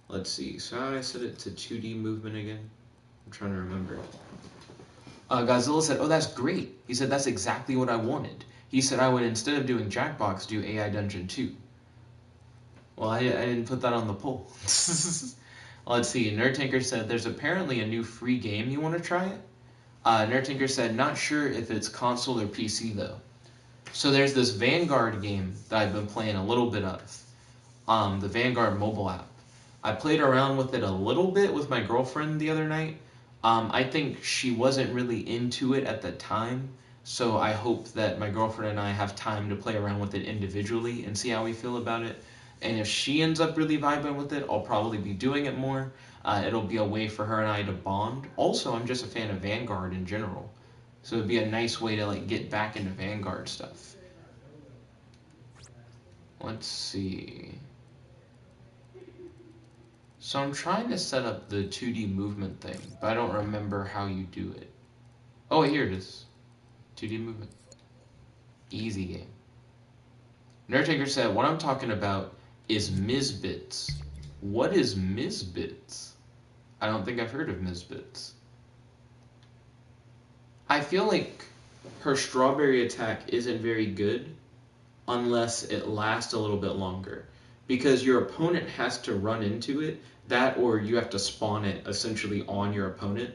Let's see. So how I set it to 2D movement again? I'm trying to remember. Godzilla said, oh, that's great. He said, that's exactly what I wanted. He said I would, instead of doing Jackbox, do AI Dungeon 2. Well, I didn't put that on the poll. Let's see. Nerdtinker said, there's apparently a new free game. You want to try it? Nerdtinker said, not sure if it's console or PC, though. So there's this Vanguard game that I've been playing a little bit of. The Vanguard mobile app. I played around with it a little bit with my girlfriend the other night. I think she wasn't really into it at the time, so I hope that my girlfriend and I have time to play around with it individually and see how we feel about it. And if she ends up really vibing with it, I'll probably be doing it more. It'll be a way for her and I to bond. Also, I'm just a fan of Vanguard in general, so it'd be a nice way to like get back into Vanguard stuff. Let's see. So I'm trying to set up the 2D movement thing, but I don't remember how you do it. Oh, here it is. 2D movement. Easy game. Nerdtaker said, what I'm talking about is Mizbits. What is Mizbits? I don't think I've heard of Mizbits. I feel like her strawberry attack isn't very good unless it lasts a little bit longer. Because your opponent has to run into it, that or you have to spawn it essentially on your opponent.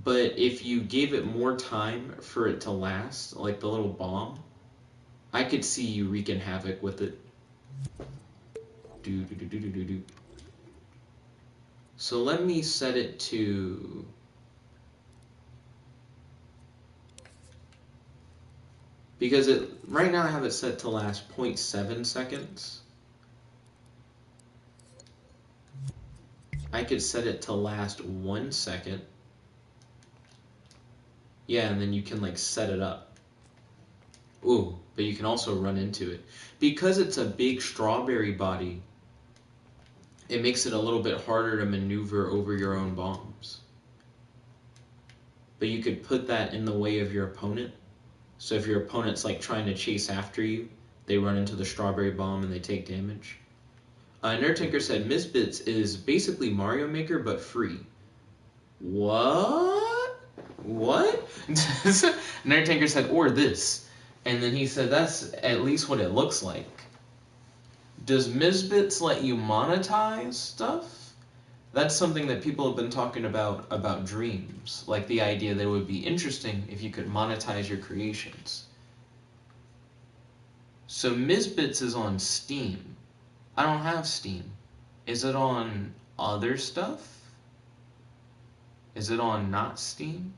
But if you gave it more time for it to last, like the little bomb, I could see you wreaking havoc with it. So let me set it to... Because right now I have it set to last 0.7 seconds. I could set it to last 1 second. Yeah, and then you can like set it up. Ooh, but you can also run into it. Because it's a big strawberry body, it makes it a little bit harder to maneuver over your own bombs. But you could put that in the way of your opponent. So if your opponent's like trying to chase after you, they run into the strawberry bomb and they take damage. Nerdtinker said Misbits is basically Mario Maker but free. What? Nerdtinker said, or this. And then he said that's at least what it looks like. Does Misbits let you monetize stuff? That's something that people have been talking about dreams. Like the idea that it would be interesting if you could monetize your creations. So Misbits is on Steam. I don't have Steam. Is it on other stuff? Is it on not Steam?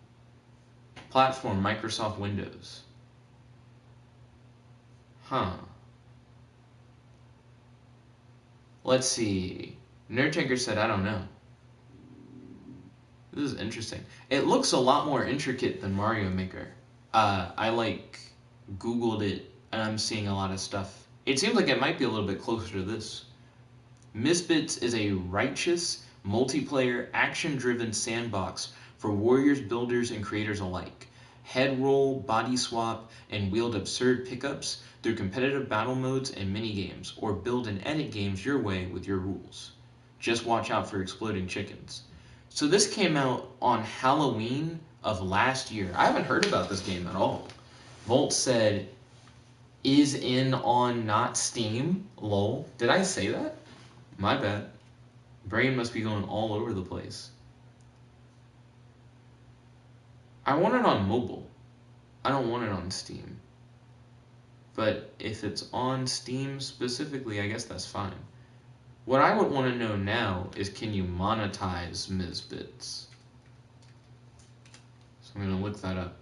Platform, Microsoft Windows. Huh. Let's see. Nerdtinker said, I don't know. This is interesting. It looks a lot more intricate than Mario Maker. I like Googled it and I'm seeing a lot of stuff. It seems like it might be a little bit closer to this. Misbits is a righteous, multiplayer, action-driven sandbox for warriors, builders, and creators alike. Head roll, body swap, and wield absurd pickups through competitive battle modes and minigames, or build and edit games your way with your rules. Just watch out for exploding chickens. So this came out on Halloween of last year. I haven't heard about this game at all. Volt said, is in on not Steam, lol. Did I say that? My bad. Brain must be going all over the place. I want it on mobile. I don't want it on Steam. But if it's on Steam specifically, I guess that's fine. What I would want to know now is, can you monetize Misbits? So I'm going to look that up.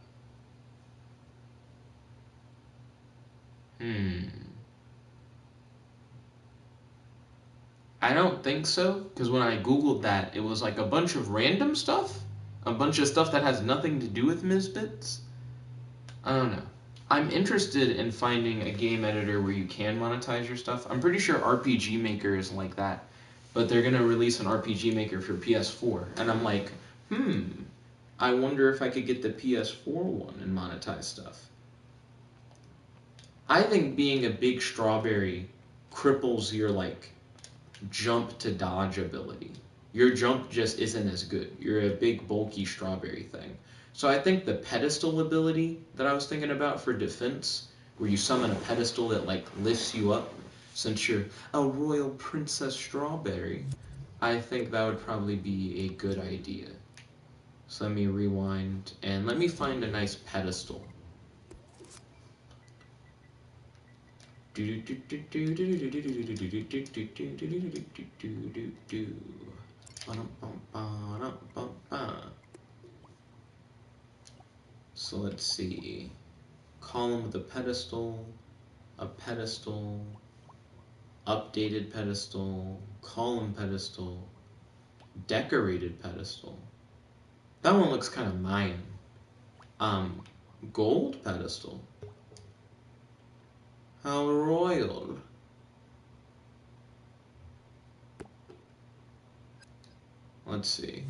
I don't think so, because when I Googled that, it was like a bunch of random stuff. A bunch of stuff that has nothing to do with Misbits. I don't know. I'm interested in finding a game editor where you can monetize your stuff. I'm pretty sure RPG Maker is like that. But they're going to release an RPG Maker for PS4. And I'm like, I wonder if I could get the PS4 one and monetize stuff. I think being a big strawberry cripples your, like, jump to dodge ability. Your jump just isn't as good. You're a big, bulky strawberry thing. So I think the pedestal ability that I was thinking about for defense, where you summon a pedestal that like lifts you up, since you're a royal princess strawberry, I think that would probably be a good idea. So let me rewind and let me find a nice pedestal. So let's see. Column with a pedestal, updated pedestal, column pedestal, decorated pedestal. That one looks kind of Mayan. Gold pedestal. How royal. Let's see.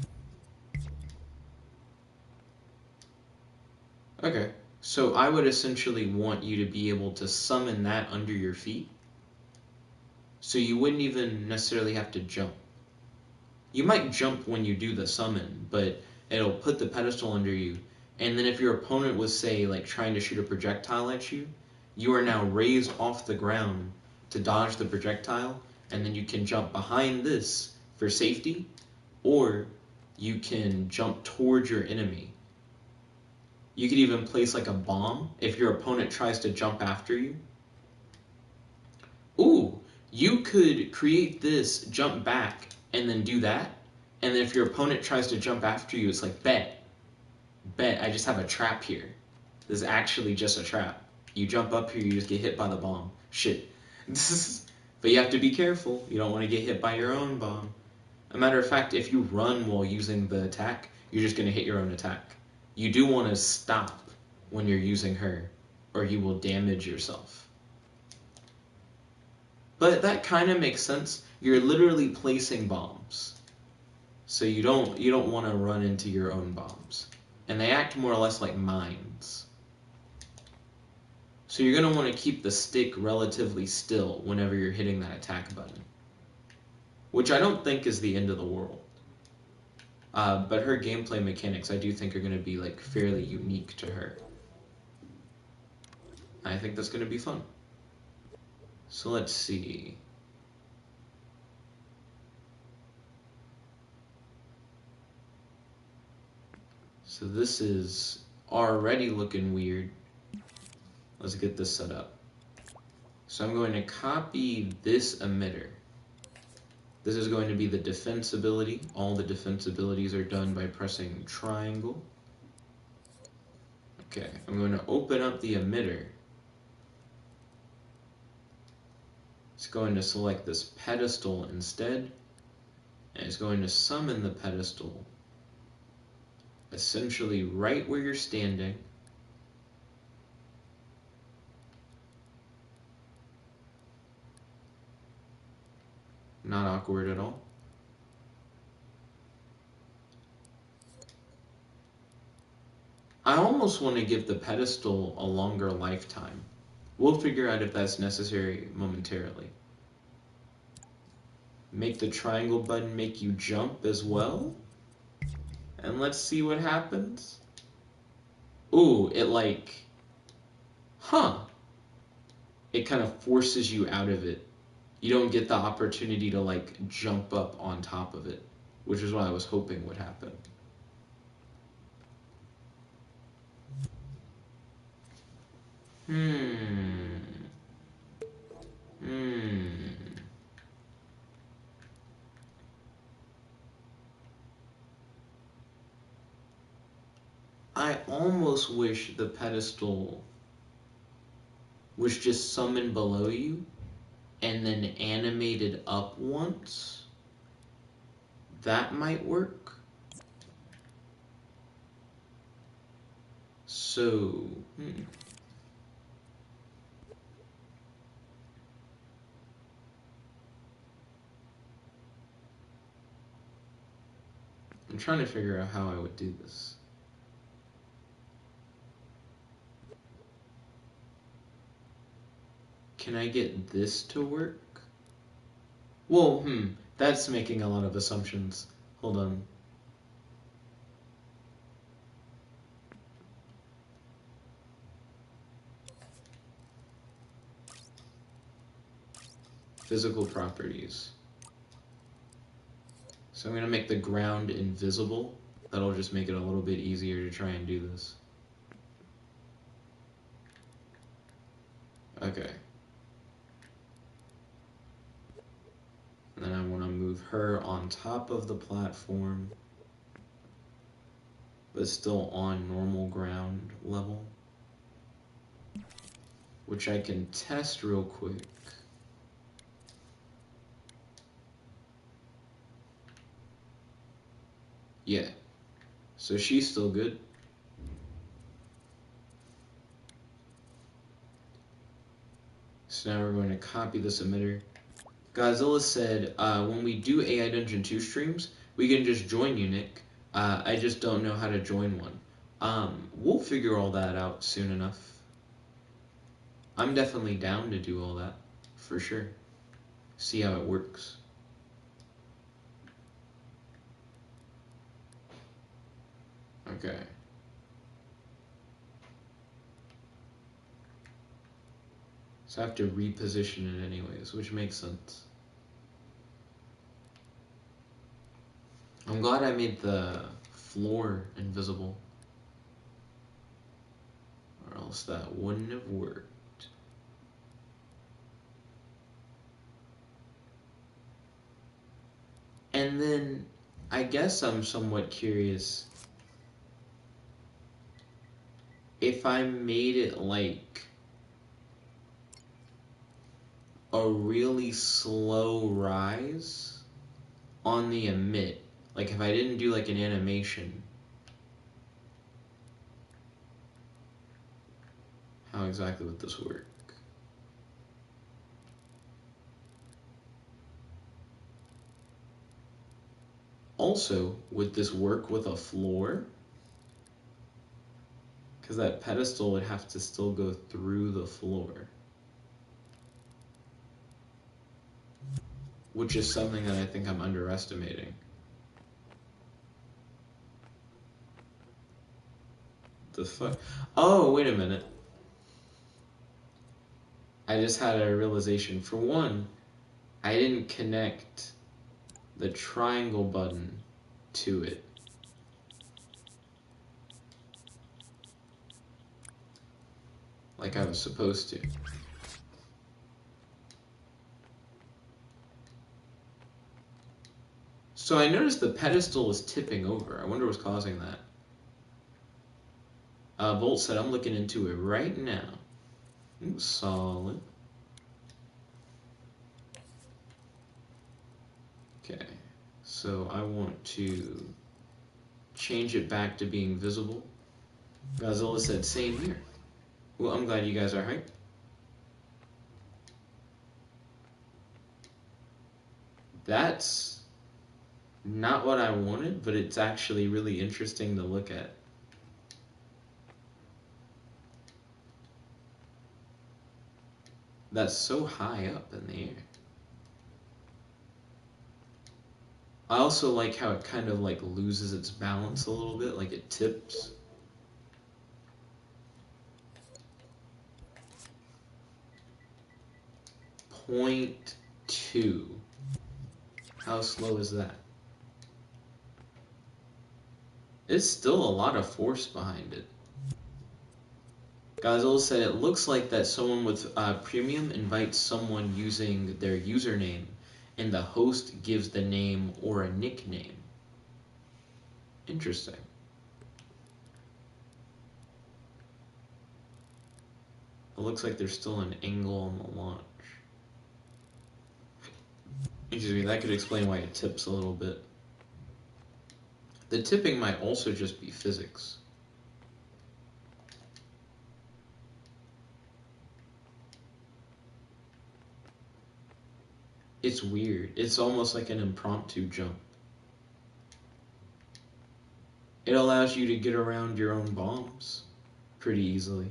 Okay, so I would essentially want you to be able to summon that under your feet, so you wouldn't even necessarily have to jump. You might jump when you do the summon, but it'll put the pedestal under you, and then if your opponent was, say, like trying to shoot a projectile at you, you are now raised off the ground to dodge the projectile, and then you can jump behind this for safety, or you can jump towards your enemy. You could even place like a bomb if your opponent tries to jump after you. Ooh, you could create this, jump back, and then do that. And then if your opponent tries to jump after you, it's like, bet, I just have a trap here. This is actually just a trap. You jump up here, you just get hit by the bomb. Shit. But you have to be careful. You don't want to get hit by your own bomb. A matter of fact, if you run while using the attack, you're just going to hit your own attack. You do want to stop when you're using her, or you will damage yourself. But that kind of makes sense. You're literally placing bombs. So you don't want to run into your own bombs. And they act more or less like mines. So you're going to want to keep the stick relatively still whenever you're hitting that attack button. Which I don't think is the end of the world. But her gameplay mechanics I do think are going to be like fairly unique to her. I think that's going to be fun. So let's see. So this is already looking weird. Let's get this set up. So I'm going to copy this emitter. This is going to be the defense ability. All the defense abilities are done by pressing triangle. Okay, I'm going to open up the emitter. It's going to select this pedestal instead, and it's going to summon the pedestal essentially right where you're standing. Not awkward at all. I almost want to give the pedestal a longer lifetime. We'll figure out if that's necessary momentarily. Make the triangle button make you jump as well. And let's see what happens. Ooh, it like, it kind of forces you out of it. You don't get the opportunity to like jump up on top of it, which is what I was hoping would happen. I almost wish the pedestal was just summoned below you and then animated up once. That might work. So, I'm trying to figure out how I would do this. Can I get this to work? Well, that's making a lot of assumptions. Hold on. Physical properties. So I'm going to make the ground invisible. That'll just make it a little bit easier to try and do this. Okay. And then I want to move her on top of the platform, but still on normal ground level, which I can test real quick. Yeah, so she's still good. So now we're going to copy this emitter, Godzilla said, when we do AI Dungeon 2 streams, we can just join you, Nick. I just don't know how to join one. We'll figure all that out soon enough. I'm definitely down to do all that, for sure. See how it works. Okay. So I have to reposition it anyways, which makes sense. I'm glad I made the floor invisible, or else that wouldn't have worked. And then, I guess I'm somewhat curious if I made it like a really slow rise on the emit, like if I didn't do like an animation, how exactly would this work? Also, would this work with a floor? Because that pedestal would have to still go through the floor, which is something that I think I'm underestimating. The fuck? Oh, wait a minute. I just had a realization. For one, I didn't connect the triangle button to it. Like I was supposed to. So I noticed the pedestal is tipping over. I wonder what's causing that. Volt said, I'm looking into it right now. Solid. Okay. So I want to change it back to being visible. Godzilla said, same here. Well, I'm glad you guys are hyped. That's not what I wanted, but it's actually really interesting to look at. That's so high up in the air. I also like how it kind of like loses its balance a little bit, like it tips. .2. How slow is that? It's still a lot of force behind it. Godzilla said it looks like that someone with premium invites someone using their username and the host gives the name or a nickname. Interesting. It looks like there's still an angle on the launch. Excuse me, that could explain why it tips a little bit. The tipping might also just be physics. It's weird. It's almost like an impromptu jump. It allows you to get around your own bombs pretty easily.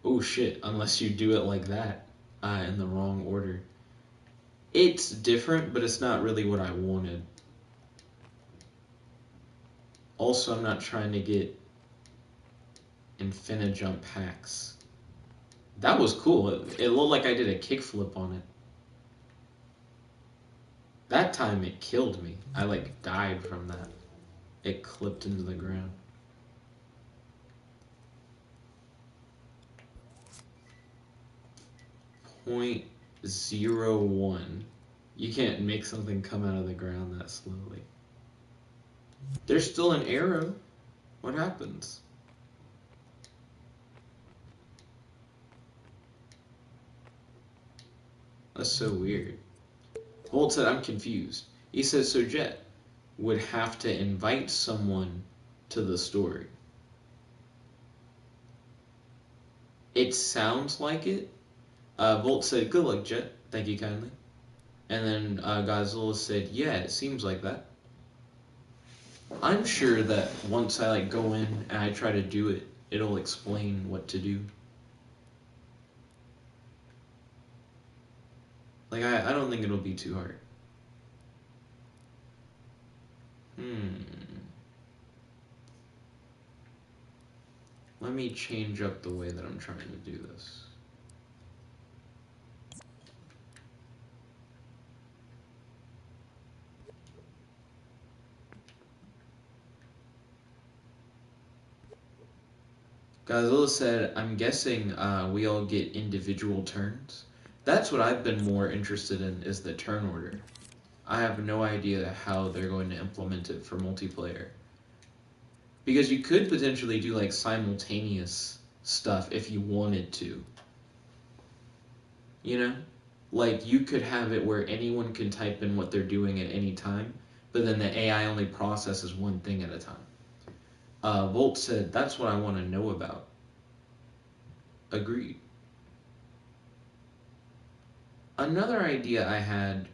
Oh shit, unless you do it like that, in the wrong order. It's different, but it's not really what I wanted. Also, I'm not trying to get Infinijump hacks. That was cool. It looked like I did a kickflip on it. That time it killed me. I like died from that. It clipped into the ground. .01. You can't make something come out of the ground that slowly. There's still an arrow. What happens? That's so weird. Volt said, I'm confused. He says, so Jet would have to invite someone to the story. It sounds like it. Volt said, good luck, Jet. Thank you kindly. And then Godzilla said, yeah, it seems like that. I'm sure that once I like go in and I try to do it, it'll explain what to do. Like, I don't think it'll be too hard. Let me change up the way that I'm trying to do this. Godzilla said, I'm guessing we all get individual turns. That's what I've been more interested in, is the turn order. I have no idea how they're going to implement it for multiplayer. Because you could potentially do like simultaneous stuff if you wanted to. You know? Like you could have it where anyone can type in what they're doing at any time, but then the AI only processes one thing at a time. Volt said, that's what I want to know about. Agreed. Another idea I had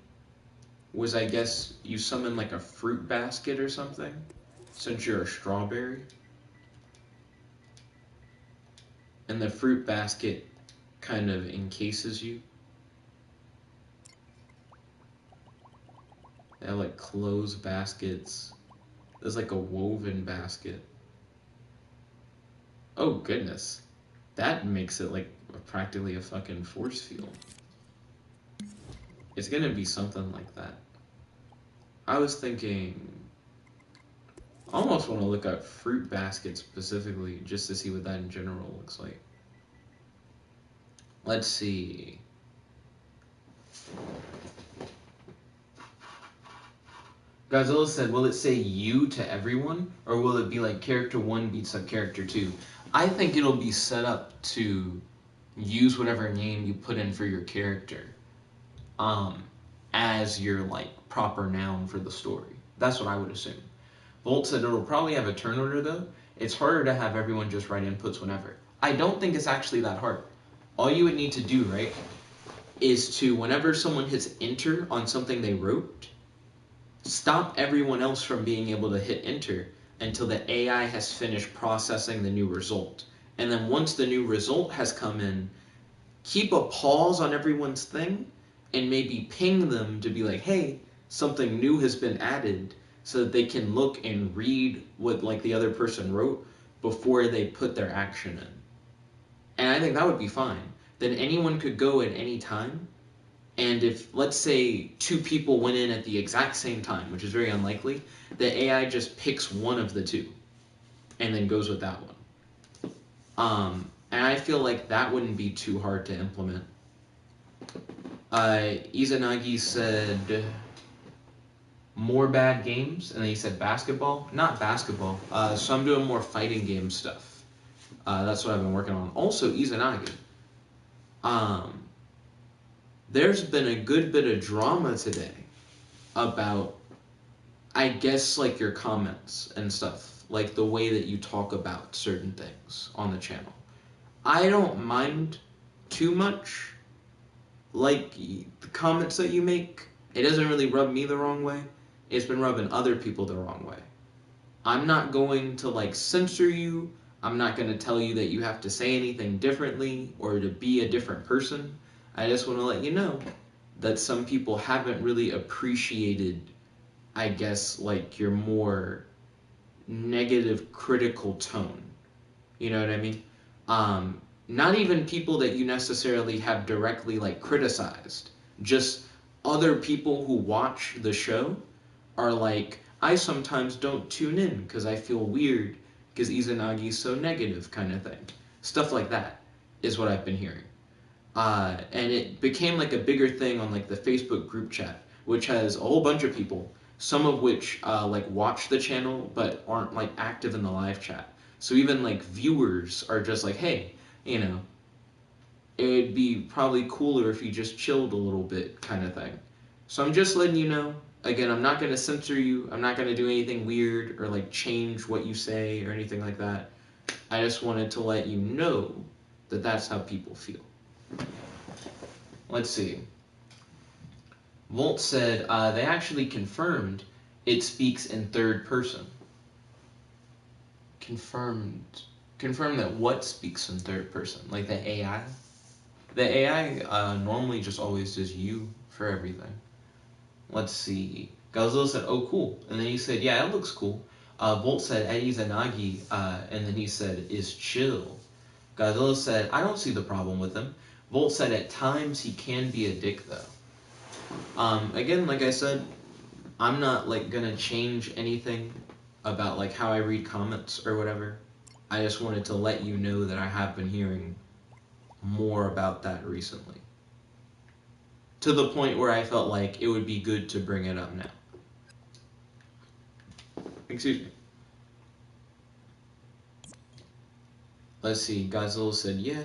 was, I guess, you summon like a fruit basket or something, since you're a strawberry. And the fruit basket kind of encases you. They have like closed baskets. There's like a woven basket. Oh goodness. That makes it like practically a fucking force field. It's gonna be something like that. I was thinking, I almost want to look up fruit baskets specifically just to see what that in general looks like. Let's see. Godzilla said, will it say you to everyone? Or will it be like character 1 beats up character 2? I think it'll be set up to use whatever name you put in for your character as your like proper noun for the story. That's what I would assume. Volt said it'll probably have a turn order though. It's harder to have everyone just write inputs whenever. I don't think it's actually that hard. All you would need to do, right, is to, whenever someone hits enter on something they wrote, stop everyone else from being able to hit enter until the AI has finished processing the new result. And then once the new result has come in, keep a pause on everyone's thing and maybe ping them to be like, hey, something new has been added, so that they can look and read what like the other person wrote before they put their action in. And I think that would be fine. Then anyone could go at any time. And if, let's say, 2 people went in at the exact same time, which is very unlikely, the AI just picks one of the 2 and then goes with that one. And I feel like that wouldn't be too hard to implement. Izanagi said more bad games, and then he said basketball. Not basketball. So I'm doing more fighting game stuff. That's what I've been working on. Also, Izanagi. There's been a good bit of drama today about, I guess, like your comments and stuff, like the way that you talk about certain things on the channel. I don't mind too much, like the comments that you make. It doesn't really rub me the wrong way. It's been rubbing other people the wrong way. I'm not going to like censor you. I'm not going to tell you that you have to say anything differently or to be a different person. I just want to let you know that some people haven't really appreciated, I guess, like your more negative, critical tone. You know what I mean? Not even people that you necessarily have directly like criticized. Just other people who watch the show are like, I sometimes don't tune in because I feel weird because Izanagi's so negative, kind of thing. Stuff like that is what I've been hearing. And it became like a bigger thing on like the Facebook group chat, which has a whole bunch of people, some of which like watch the channel but aren't like active in the live chat. So even like viewers are just like, hey, you know, it would be probably cooler if you just chilled a little bit, kind of thing. So I'm just letting you know. Again, I'm not going to censor you. I'm not going to do anything weird or like change what you say or anything like that. I just wanted to let you know that that's how people feel. Let's see. Volt said they actually confirmed it speaks in third person. Confirmed that what speaks in third person? Like the AI? The AI normally just always does you for everything. Let's see. Godzilla said, "Oh, cool," and then he said, "Yeah, it looks cool." Volt said, "Eddie Zanagi," and then he said, "Is chill." Godzilla said, "I don't see the problem with him." Volt said, "At times he can be a dick, though." Again, like I said, I'm not like gonna change anything about like how I read comments or whatever. I just wanted to let you know that I have been hearing more about that recently, to the point where I felt like it would be good to bring it up now. Excuse me. Let's see. Godzilla said, "Yeah."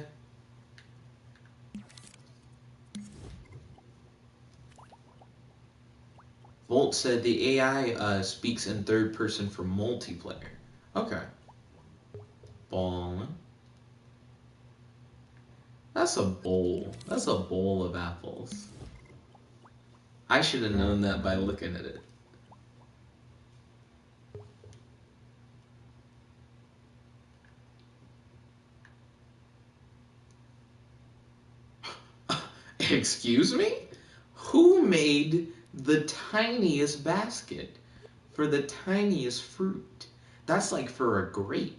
Volt said the AI speaks in third person for multiplayer. Okay. Ballin'. That's a bowl. That's a bowl of apples. I should have known that by looking at it. Excuse me? Who made the tiniest basket for the tiniest fruit? That's like for a grape.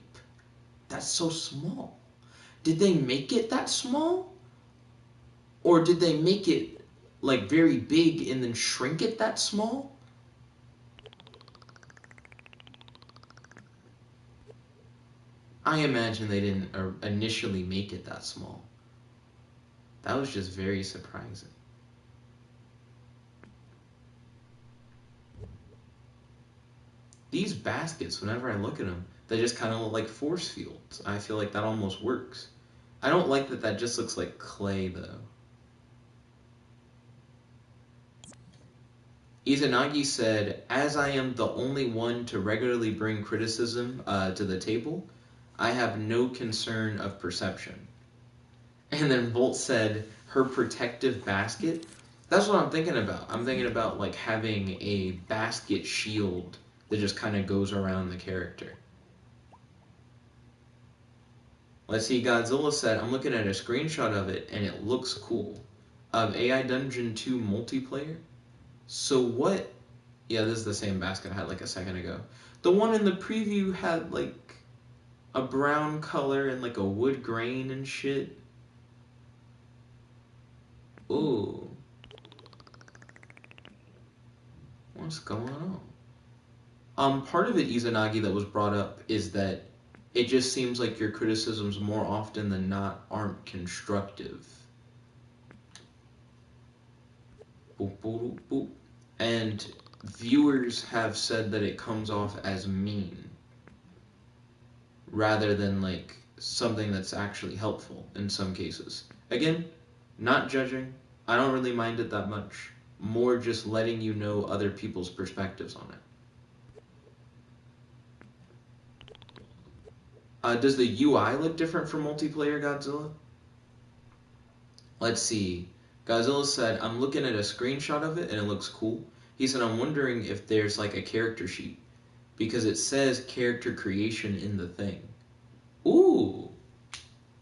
That's so small. Did they make it that small? Or did they make it like very big and then shrink it that small? I imagine they didn't initially make it that small. That was just very surprising. These baskets, whenever I look at them, they just kind of look like force fields. I feel like that almost works. I don't like that that just looks like clay, though. Izanagi said, "As I am the only one to regularly bring criticism to the table, I have no concern of perception." And then Volt said, "Her protective basket." That's what I'm thinking about. I'm thinking about like having a basket shield that just kind of goes around the character. Let's see, Godzilla said, "I'm looking at a screenshot of it and it looks cool." AI Dungeon 2 multiplayer? So what? Yeah, this is the same basket I had like a second ago. The one in the preview had like a brown color and like a wood grain and shit. Ooh. What's going on? Part of it, Izanagi, that was brought up is that it just seems like your criticisms more often than not aren't constructive. Boop, boop, boop. And viewers have said that it comes off as mean rather than like something that's actually helpful in some cases. Again, not judging. I don't really mind it that much. More just letting you know other people's perspectives on it. Does the UI look different for multiplayer, Godzilla? Let's see. Godzilla said, "I'm looking at a screenshot of it and it looks cool." He said, "I'm wondering if there's like a character sheet because it says character creation in the thing." Ooh,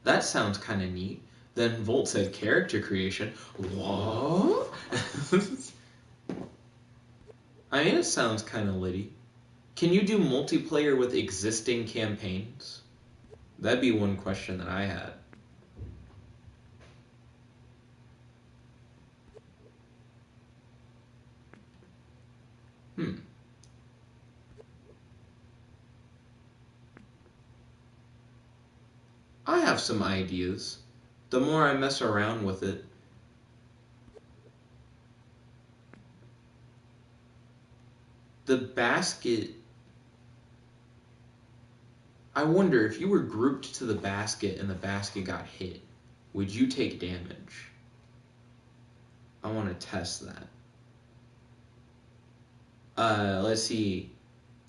that sounds kind of neat. Then Volt said, "Character creation." What? I mean, it sounds kind of litty. Can you do multiplayer with existing campaigns? That'd be one question that I had. Hmm. I have some ideas. The more I mess around with it, the basket. I wonder if you were grouped to the basket and the basket got hit, would you take damage? I want to test that. Let's see.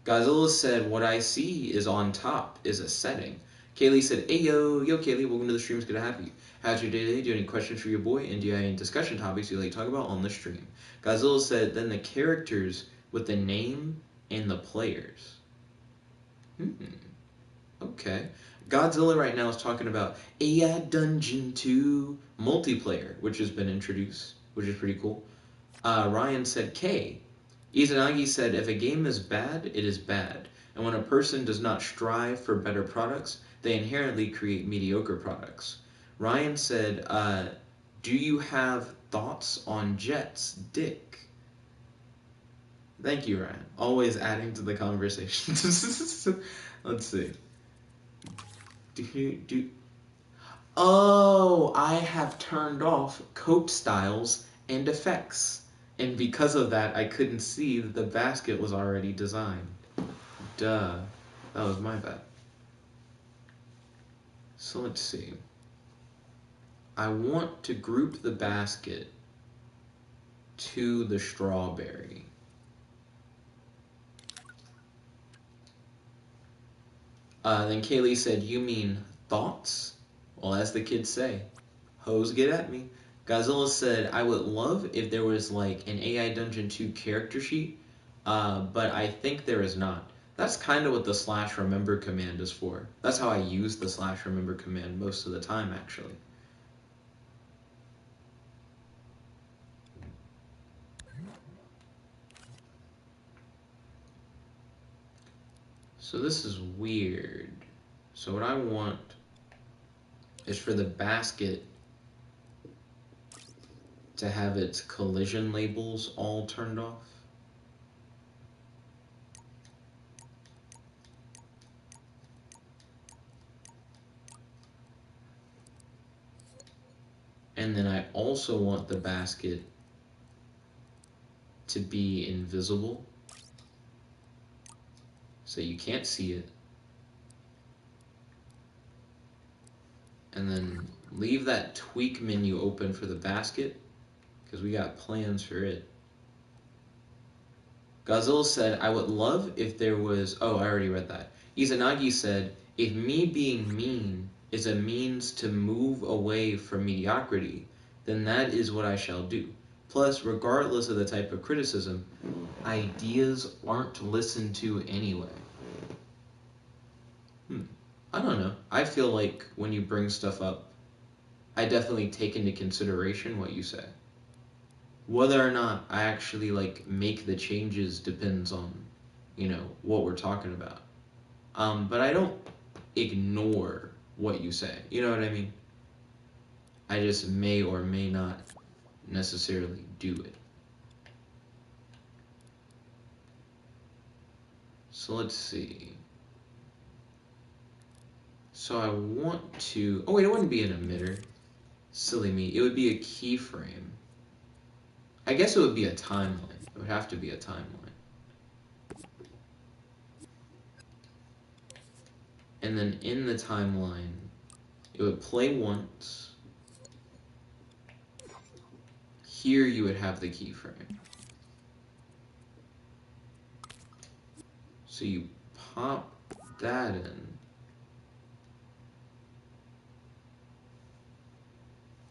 Godzilla said, "What I see is on top is a setting. Kaylee said, hey yo, Kaylee, welcome to the stream, it's good to have you. How's your day today? Do you have any questions for your boy? And do you have any discussion topics you'd like to talk about on the stream? Godzilla said, then the characters with the name and the players. Okay. Godzilla right now is talking about AI Dungeon 2 multiplayer, which has been introduced, which is pretty cool. Ryan said K. Izanagi said, if a game is bad, it is bad. And when a person does not strive for better products, they inherently create mediocre products. Ryan said, do you have thoughts on Jet's dick? Thank you, Ryan. Always adding to the conversation. Let's see. Oh, I have turned off coat styles and effects. And because of that, I couldn't see that the basket was already designed. Duh. That was my bad. So let's see. I want to group the basket to the strawberry. Then Kaylee said, you mean thoughts? Well, as the kids say, hoes get at me. Godzilla said, I would love if there was like an AI Dungeon 2 character sheet, but I think there is not. That's kind of what the /remember command is for. That's how I use the /remember command most of the time, actually. So this is weird. So what I want is for the basket to have its collision labels all turned off. And then I also want the basket to be invisible, so you can't see it. And then leave that tweak menu open for the basket, because we got plans for it. Godzilla said, I would love if there was... Oh, I already read that. Izanagi said, if me being mean is a means to move away from mediocrity, then that is what I shall do. Plus, regardless of the type of criticism, ideas aren't listened to anyway. I don't know. I feel like when you bring stuff up, I definitely take into consideration what you say. Whether or not I actually like make the changes depends on, you know, what we're talking about. But I don't ignore what you say. You know what I mean? I just may or may not necessarily do it. So let's see. So I want to... Oh wait, it wouldn't be an emitter. Silly me. It would be a keyframe. I guess it would be a timeline. It would have to be a timeline. And then in the timeline, it would play once. Here you would have the keyframe. So you pop that in.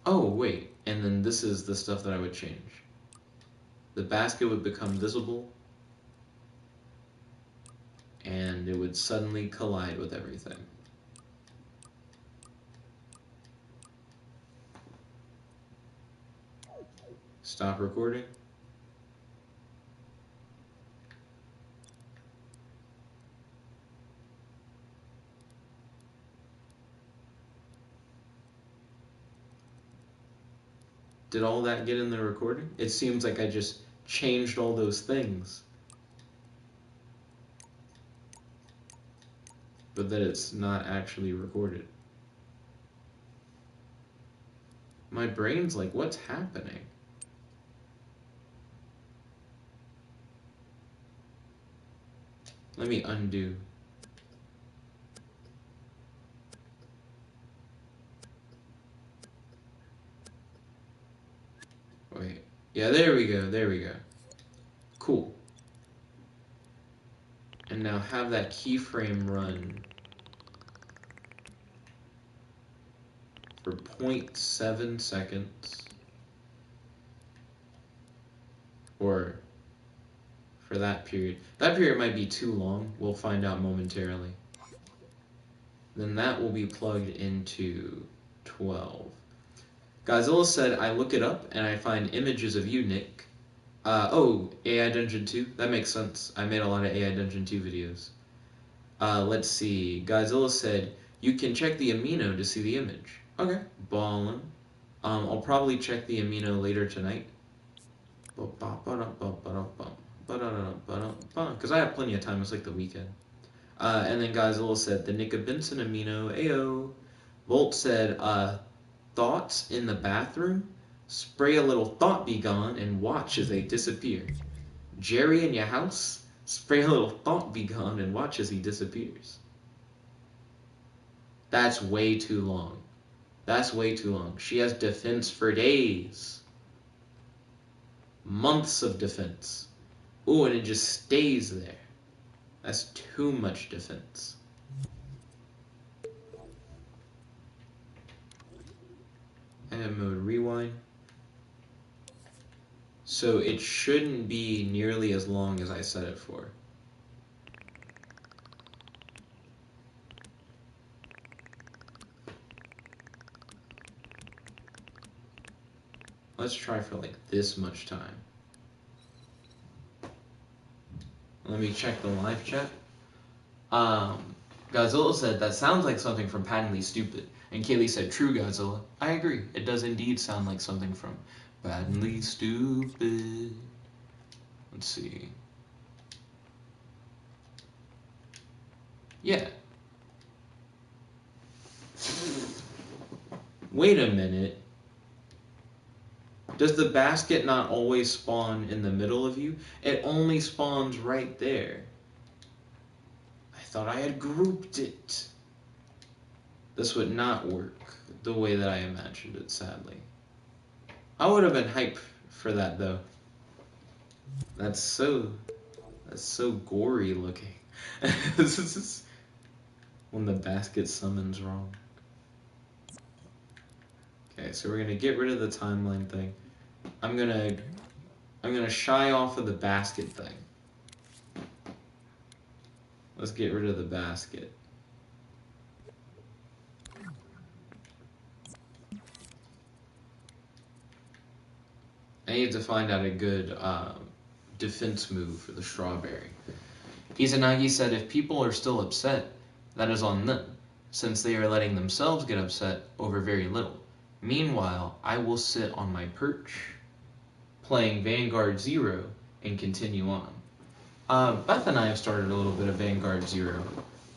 Oh, wait. And then this is the stuff that I would change. The basket would become visible. And it would suddenly collide with everything. Stop recording. Did all that get in the recording? It seems like I just changed all those things. But that it's not actually recorded. My brain's like, what's happening? Let me undo. Wait. Yeah, there we go, there we go. Cool. And now have that keyframe run for 0.7 seconds, or for that period. That period might be too long. We'll find out momentarily. Then that will be plugged into 12. Godzilla said, I look it up and I find images of you, Nick. Oh, AI Dungeon 2? That makes sense. I made a lot of AI Dungeon 2 videos. Let's see. Godzilla said, you can check the amino to see the image. Okay. Ballin'. I'll probably check the amino later tonight. Because I have plenty of time. It's like the weekend. And then Godzilla said, the Nickabenson amino, ayo. Volt said, thoughts in the bathroom? Spray a little thought be gone and watch as they disappear. Jerry in your house? Spray a little thought be gone and watch as he disappears. That's way too long. That's way too long. She has defense for days. Months of defense. Ooh, and it just stays there. That's too much defense. Edit mode rewind. So it shouldn't be nearly as long as I set it for. Let's try for like this much time. Let me check the live chat. Godzilla said, that sounds like something from Patently Stupid. And Kaylee said, true, Godzilla. I agree. It does indeed sound like something from Patently Stupid. Let's see. Yeah. Wait a minute. Does the basket not always spawn in the middle of you? It only spawns right there. I thought I had grouped it. This would not work the way that I imagined it, sadly. I would have been hyped for that, though. That's so gory looking. When the basket summons wrong. Okay, so we're gonna get rid of the timeline thing. I'm gonna shy off of the basket thing. Let's get rid of the basket. I need to find out a good defense move for the strawberry. Izanagi said, if people are still upset, that is on them, since they are letting themselves get upset over very little. Meanwhile, I will sit on my perch, playing Vanguard Zero, and continue on. Beth and I have started a little bit of Vanguard Zero.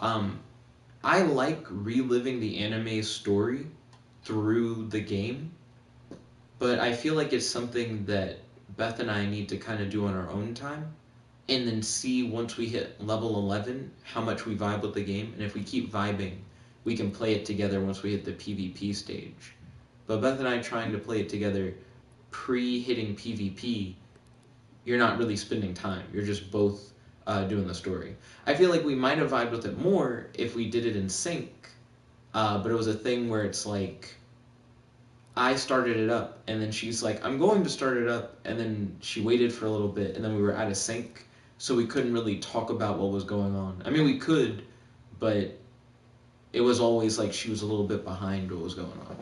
I like reliving the anime story through the game, but I feel like it's something that Beth and I need to kind of do on our own time, and then see once we hit level 11 how much we vibe with the game, and if we keep vibing, we can play it together once we hit the PvP stage. But Beth and I trying to play it together pre-hitting PvP, you're not really spending time. You're just both doing the story. I feel like we might have vibed with it more if we did it in sync, but it was a thing where it's like, I started it up, and then she's like, I'm going to start it up, and then she waited for a little bit, and then we were out of sync, so we couldn't really talk about what was going on. I mean, we could, but it was always like she was a little bit behind what was going on.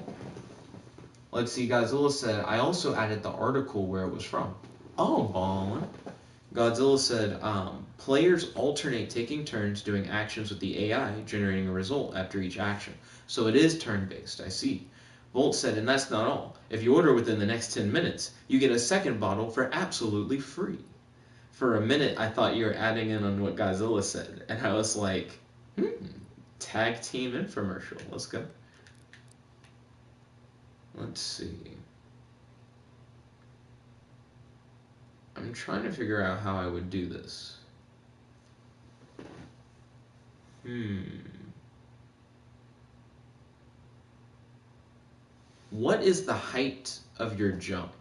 Let's see, Godzilla said, I also added the article where it was from. Oh, ballin'. Godzilla said, players alternate taking turns doing actions with the AI, generating a result after each action. So it is turn-based, I see. Volt said, and that's not all. If you order within the next 10 minutes, you get a second bottle for absolutely free. For a minute, I thought you were adding in on what Godzilla said, and I was like, tag team infomercial. Let's go. Let's see. I'm trying to figure out how I would do this. What is the height of your jump?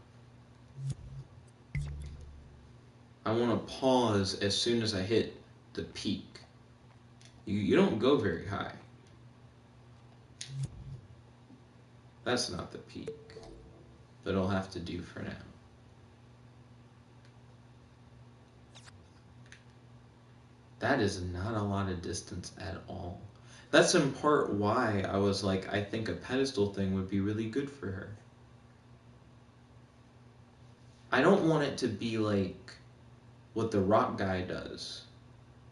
I want to pause as soon as I hit the peak. You don't go very high. That's not the peak, but it'll have to do for now. That is not a lot of distance at all. That's in part why I was like, I think a pedestal thing would be really good for her. I don't want it to be like what the rock guy does,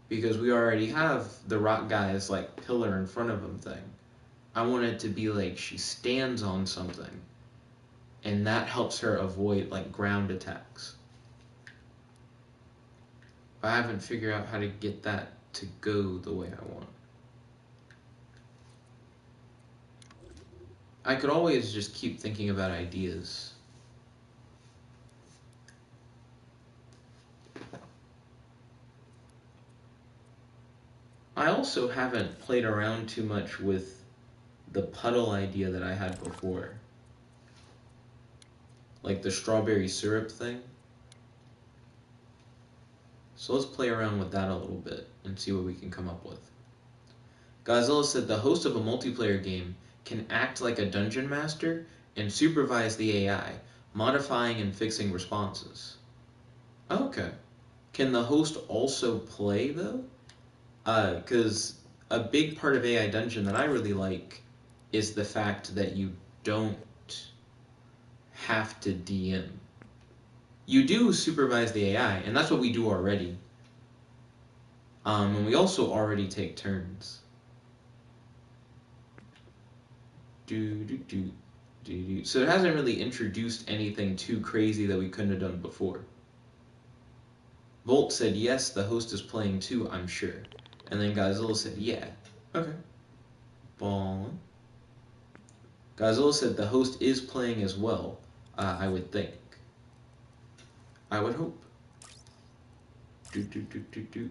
because we already have the rock guy's like pillar in front of him thing. I want it to be like she stands on something, and that helps her avoid like ground attacks. I haven't figured out how to get that to go the way I want. I could always just keep thinking about ideas. I also haven't played around too much with the puddle idea that I had before. Like the strawberry syrup thing. So let's play around with that a little bit and see what we can come up with. Godzilla said the host of a multiplayer game can act like a dungeon master and supervise the AI, modifying and fixing responses. Okay. Can the host also play though? Because a big part of AI Dungeon that I really like is the fact that you don't have to DM. You do supervise the AI, and that's what we do already. And we also already take turns. So it hasn't really introduced anything too crazy that we couldn't have done before. Volt said, yes, the host is playing too, I'm sure. And then Godzilla said, yeah. Okay. Ballin'. Godzilla said the host is playing as well, I would think. I would hope. Do do do do do.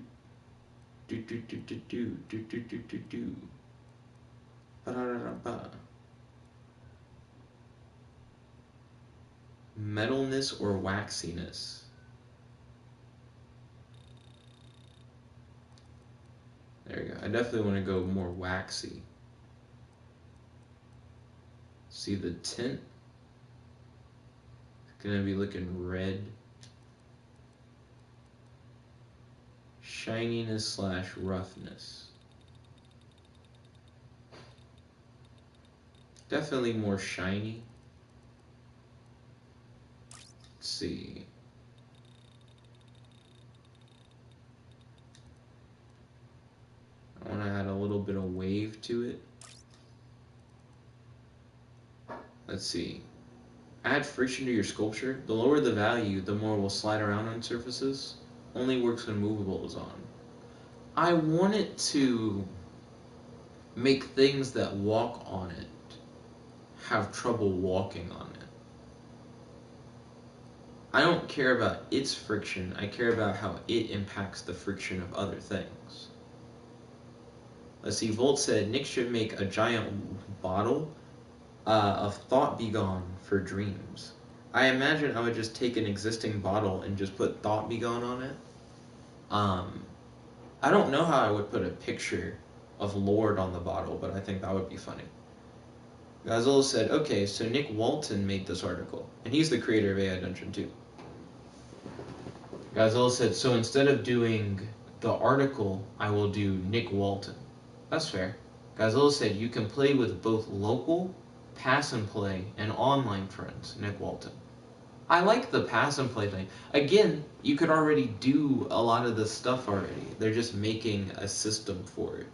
Do do do do do do do do do do. Ba-da-da-da-ba. Metalness or waxiness? There you go. I definitely want to go more waxy. See the tint? It's gonna be looking red. Shininess / roughness. Definitely more shiny. Let's see. I want to add a little bit of wave to it. Let's see. Add friction to your sculpture. The lower the value, the more will slide around on surfaces. Only works when movable is on. I want it to make things that walk on it have trouble walking on it. I don't care about its friction. I care about how it impacts the friction of other things. Let's see, Volt said Nick should make a giant bottle of Thought Be Gone for dreams. I imagine I would just take an existing bottle and just put Thought Be Gone on it. I don't know how I would put a picture of Lord on the bottle, but I think that would be funny. Godzilla said, okay, so Nick Walton made this article, and he's the creator of AI Dungeon 2. Godzilla said, so instead of doing the article, I will do Nick Walton. That's fair. Godzilla said, you can play with both local, pass and play, and online friends, Nick Walton. I like the pass and play thing. Again, you could already do a lot of this stuff already. They're just making a system for it,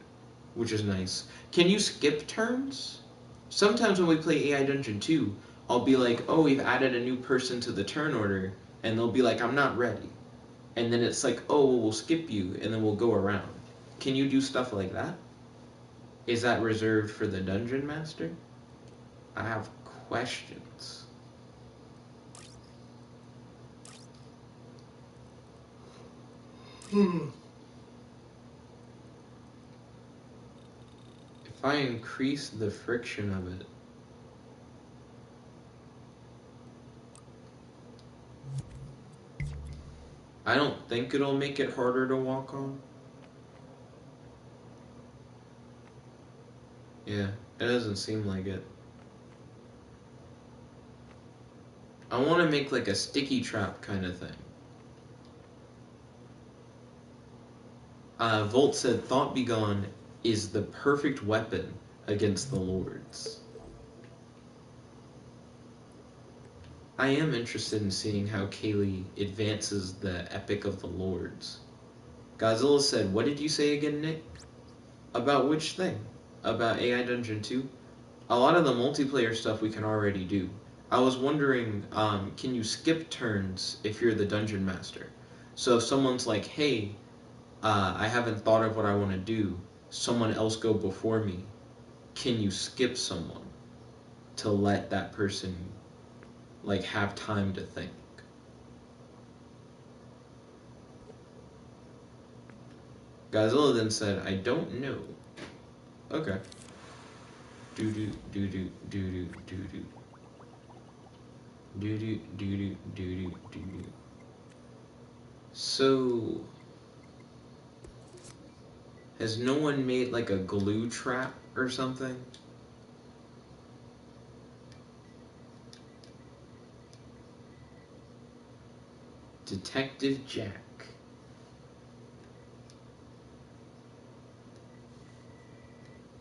which is nice. Can you skip turns? Sometimes when we play AI Dungeon 2, I'll be like, oh, we've added a new person to the turn order, and they'll be like, I'm not ready. And then it's like, oh, well, we'll skip you, and then we'll go around. Can you do stuff like that? Is that reserved for the Dungeon Master? I have questions. If I increase the friction of it, I don't think it'll make it harder to walk on. Yeah, it doesn't seem like it. I want to make like a sticky trap kind of thing. Volt said, Thought Begone is the perfect weapon against the lords. I am interested in seeing how Kaylee advances the Epic of the Lords. Godzilla said, what did you say again, Nick? About which thing? About AI Dungeon 2? A lot of the multiplayer stuff we can already do. I was wondering, can you skip turns if you're the dungeon master? So if someone's like, hey, I haven't thought of what I want to do, someone else go before me, can you skip someone to let that person like have time to think? Godzilla then said, I don't know. Okay. Do do do do do do do do. Do do do do do do do. So has no one made like a glue trap or something? Detective Jack.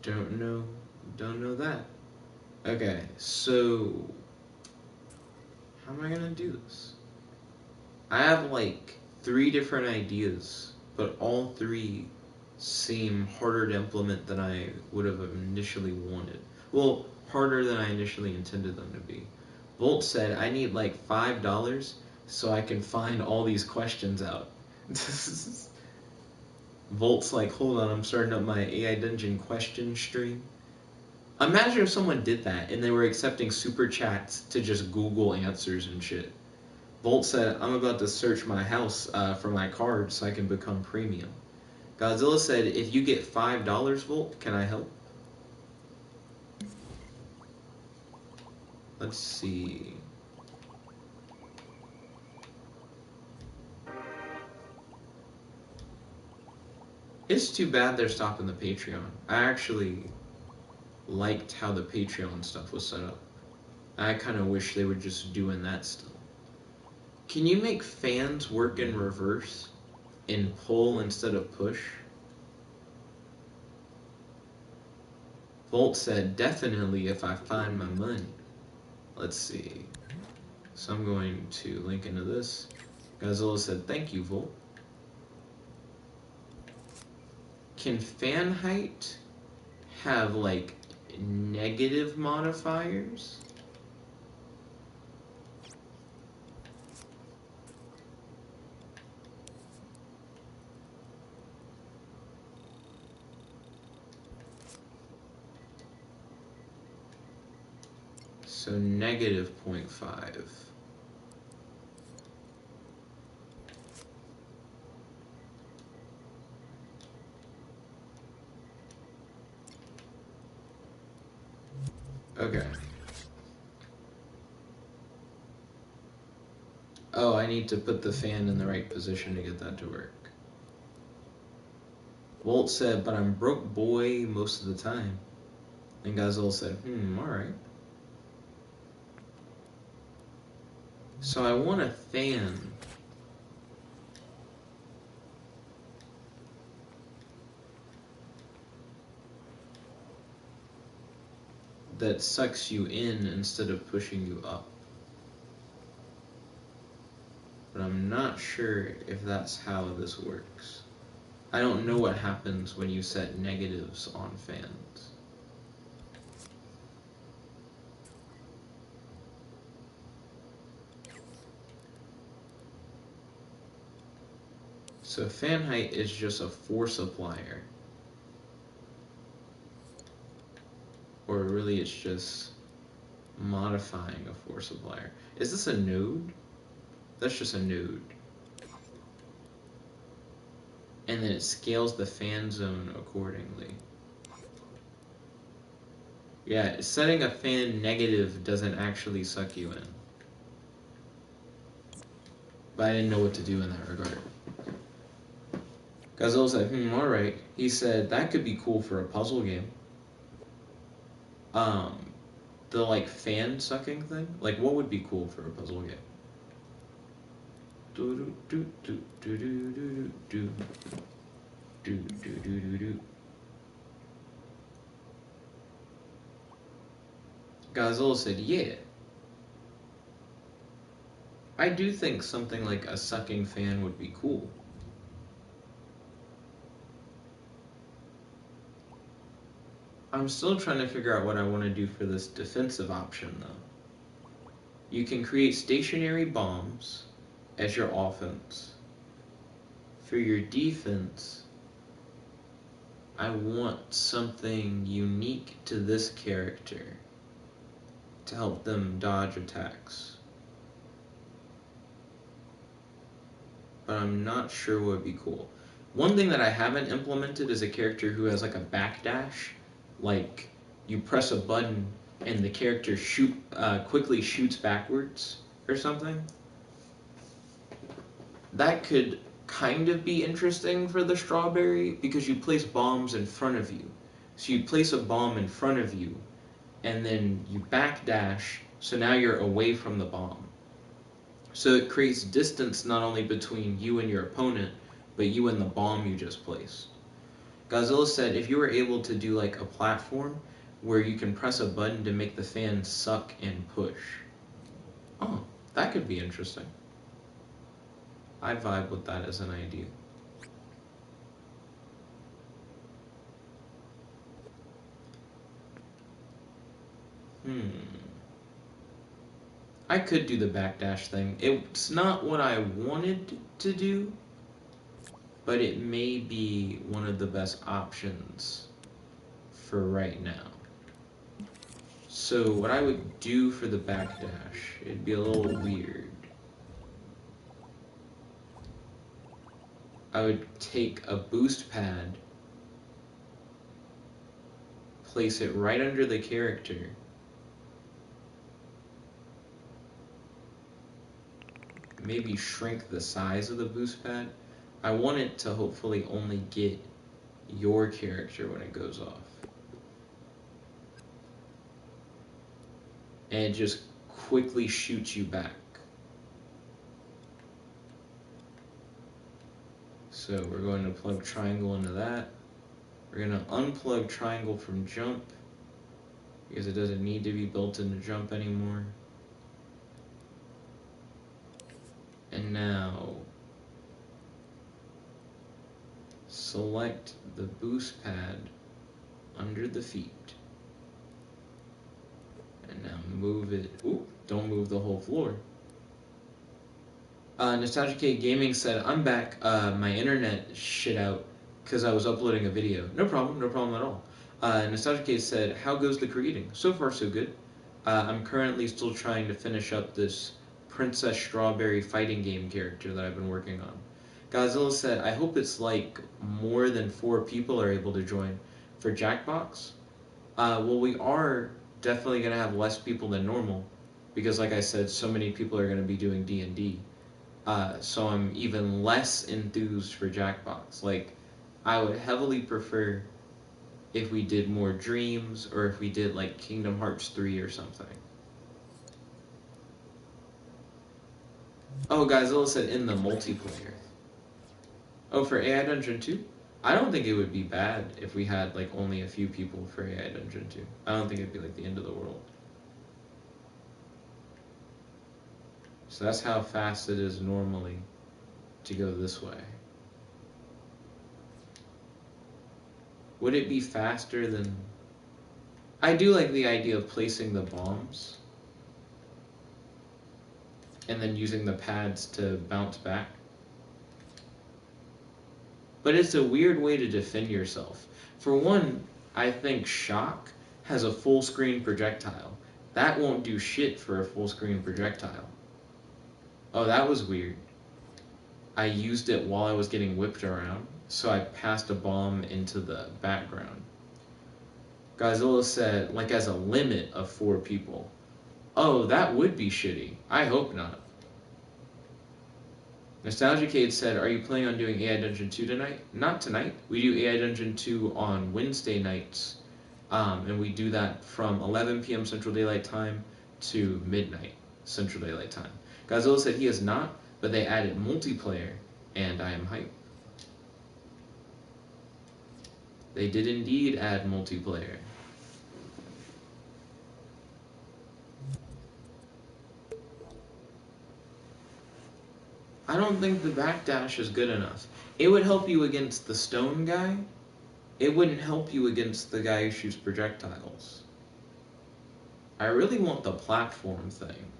Don't know that. Okay, so how am I gonna do this? I have like 3 different ideas, but all 3 seem harder to implement than I would have initially wanted. Well, harder than I initially intended them to be. Volt said, I need like $5 so I can find all these questions out. Volt's like, hold on, I'm starting up my AI Dungeon question stream. Imagine if someone did that and they were accepting super chats to just Google answers and shit. Volt said, I'm about to search my house for my card so I can become premium. Godzilla said, if you get $5, Volt, can I help? Let's see. It's too bad they're stopping the Patreon. I actually liked how the Patreon stuff was set up. I kind of wish they were just doing that still. Can you make fans work in reverse and pull instead of push? Volt said, definitely if I find my money. Let's see. So I'm going to link into this. Godzilla said, thank you, Volt. Can fan height have like negative modifiers? So negative 0.5. Okay. Oh, I need to put the fan in the right position to get that to work. Volt said, but I'm broke boy most of the time. And Godzilla said, alright. So I want a fan that sucks you in instead of pushing you up. But I'm not sure if that's how this works. I don't know what happens when you set negatives on fans. So fan height is just a force applier. Or really it's just modifying a force applier. Is this a node? That's just a node. And then it scales the fan zone accordingly. Yeah, setting a fan negative doesn't actually suck you in. But I didn't know what to do in that regard. Godzilla said, alright. He said, that could be cool for a puzzle game. the like fan sucking thing. Like, what would be cool for a puzzle game? Do do do do do do do do do do do do. Godzilla said, "Yeah, I do think something like a sucking fan would be cool." I'm still trying to figure out what I want to do for this defensive option, though. You can create stationary bombs as your offense. For your defense, I want something unique to this character to help them dodge attacks. But I'm not sure what would be cool. One thing that I haven't implemented is a character who has like a backdash. Like, you press a button and the character quickly shoots backwards or something. That could kind of be interesting for the strawberry because you place bombs in front of you. So you place a bomb in front of you and then you backdash, so now you're away from the bomb. So it creates distance not only between you and your opponent, but you and the bomb you just placed. Godzilla said if you were able to do like a platform where you can press a button to make the fan suck and push. Oh, that could be interesting. I vibe with that as an idea. I could do the backdash thing. It's not what I wanted to do, but it may be one of the best options for right now. So what I would do for the backdash, it'd be a little weird. I would take a boost pad, place it right under the character, maybe shrink the size of the boost pad. I want it to hopefully only get your character when it goes off. And it just quickly shoots you back. So we're going to plug triangle into that. We're going to unplug triangle from jump because it doesn't need to be built into jump anymore. And now select the boost pad under the feet. And now move it. Ooh, don't move the whole floor. Nostalgic K Gaming said, I'm back. My internet shit out because I was uploading a video. No problem at all. Nostalgic K said, how goes the creating? So far, so good. I'm currently still trying to finish up this Princess Strawberry fighting game character that I've been working on. Godzilla said, I hope it's like more than 4 people are able to join for Jackbox. Well, we are definitely going to have less people than normal because, like I said, so many people are going to be doing D&D. So I'm even less enthused for Jackbox. Like, I would heavily prefer if we did more Dreams or if we did like Kingdom Hearts 3 or something. Oh, Godzilla said in the multiplayer. Oh, for AI Dungeon 2? I don't think it would be bad if we had like only a few people for AI Dungeon 2. I don't think it'd be like the end of the world. So that's how fast it is normally to go this way. Would it be faster than... I do like the idea of placing the bombs and then using the pads to bounce back. But it's a weird way to defend yourself. For one, I think Shock has a full screen projectile. That won't do shit for a full screen projectile. Oh, that was weird. I used it while I was getting whipped around, so I passed a bomb into the background. Godzilla said, like as a limit of 4 people. Oh, that would be shitty. I hope not. Nostalgicade said, are you planning on doing AI Dungeon 2 tonight? Not tonight. We do AI Dungeon 2 on Wednesday nights And we do that from 11 p.m. Central Daylight Time to midnight Central Daylight Time. Godzilla said he is not, but they added multiplayer, and I am hyped. They did indeed add multiplayer. I don't think the backdash is good enough. It would help you against the stone guy. It wouldn't help you against the guy who shoots projectiles. I really want the platform thing.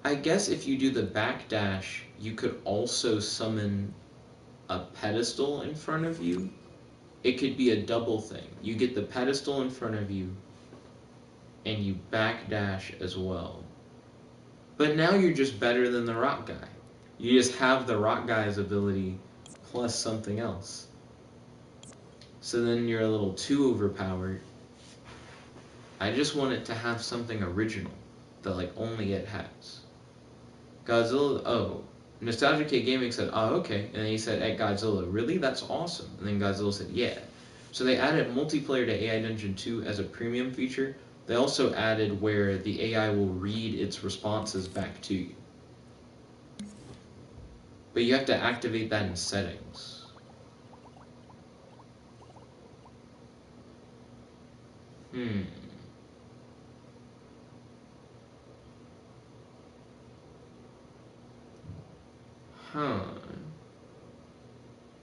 I guess if you do the backdash, you could also summon a pedestal in front of you. It could be a double thing. You get the pedestal in front of you, and you backdash as well. But now you're just better than the rock guy. You just have the rock guy's ability plus something else. So then you're a little too overpowered. I just want it to have something original that like only it has. Godzilla, Nostalgia K Gaming said, oh, okay. And then he said, at Godzilla, really? That's awesome. And then Godzilla said, yeah. So they added multiplayer to AI Dungeon 2 as a premium feature. They also added where the AI will read its responses back to you. But you have to activate that in settings.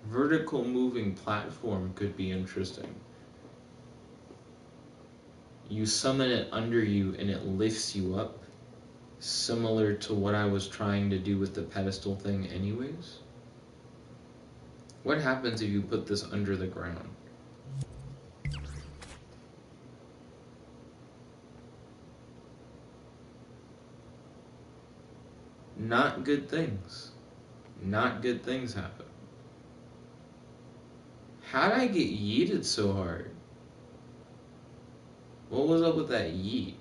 Vertical moving platform could be interesting. You summon it under you and it lifts you up, similar to what I was trying to do with the pedestal thing anyways. What happens if you put this under the ground? Not good things. Not good things happen. How'd I get yeeted so hard? What was up with that yeet?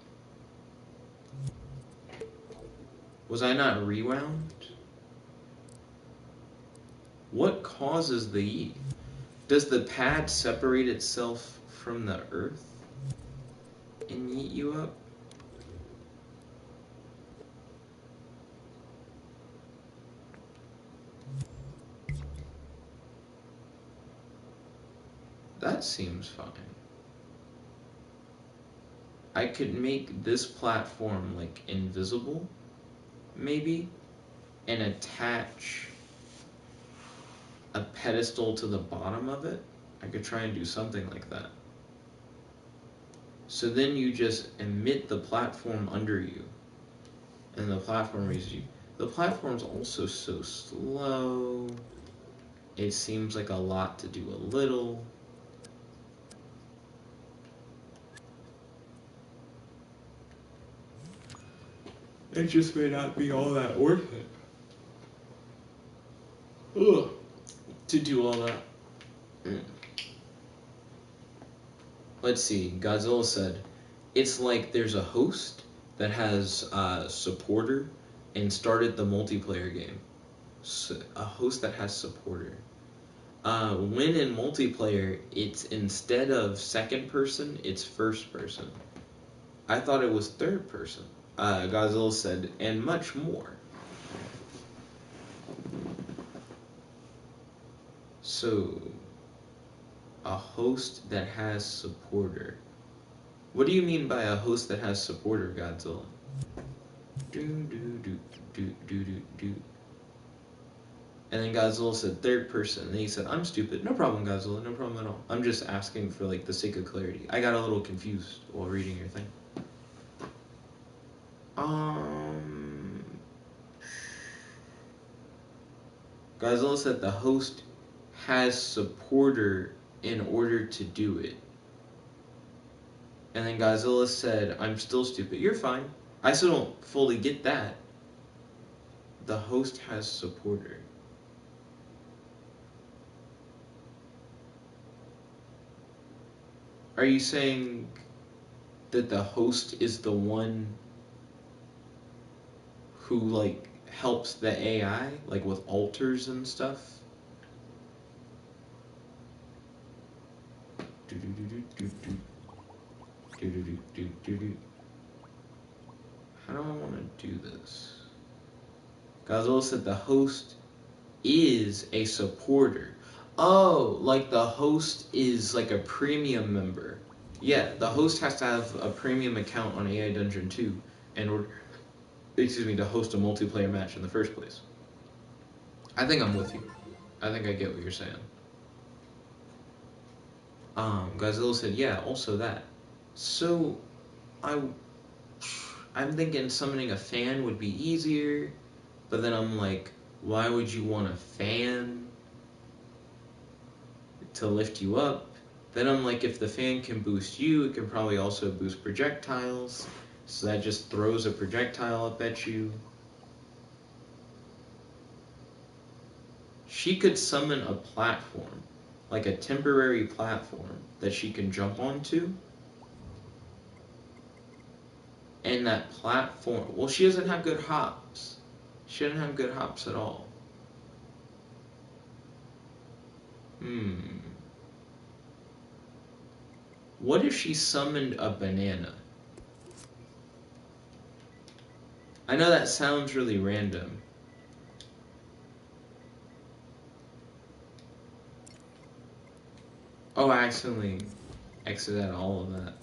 Was I not rewound? What causes the yeet? Does the pad separate itself from the earth and yeet you up? That seems fine. I could make this platform like invisible, maybe, and attach a pedestal to the bottom of it. I could try and do something like that. So then you just emit the platform under you, and the platform raises you. The platform's also so slow. It seems like a lot to do a little. It just may not be all that worth it. Ugh. To do all that. Let's see. Godzilla said, it's like there's a host that has a supporter and started the multiplayer game. So, a host that has supporter. When in multiplayer, it's instead of second person, it's first person. I thought it was third person. Godzilla said, and much more. So, a host that has supporter. What do you mean by a host that has supporter, Godzilla? And then Godzilla said third person, and he said, I'm stupid. No problem, Godzilla, no problem at all. I'm just asking for like the sake of clarity. I got a little confused while reading your thing. Godzilla said the host has supporter in order to do it. And then Godzilla said, I'm still stupid. You're fine. I still don't fully get that. The host has supporter. Are you saying that the host is the one who like helps the AI, like with alters and stuff? How do I want to do this? Godzilla said the host is a supporter. Oh, like the host is like a premium member. Yeah, the host has to have a premium account on AI Dungeon 2 in order, to host a multiplayer match in the first place. I think I'm with you. I think I get what you're saying. Godzilla said, yeah, also that. So, I'm thinking summoning a fan would be easier, but then I'm like, why would you want a fan to lift you up? Then I'm like, if the fan can boost you, it can probably also boost projectiles, so that just throws a projectile up at you. She could summon a platform, like a temporary platform that she can jump onto. And that platform, well, she doesn't have good hops. She doesn't have good hops at all. What if she summoned a banana? I know that sounds really random. Oh, I accidentally exited out all of that.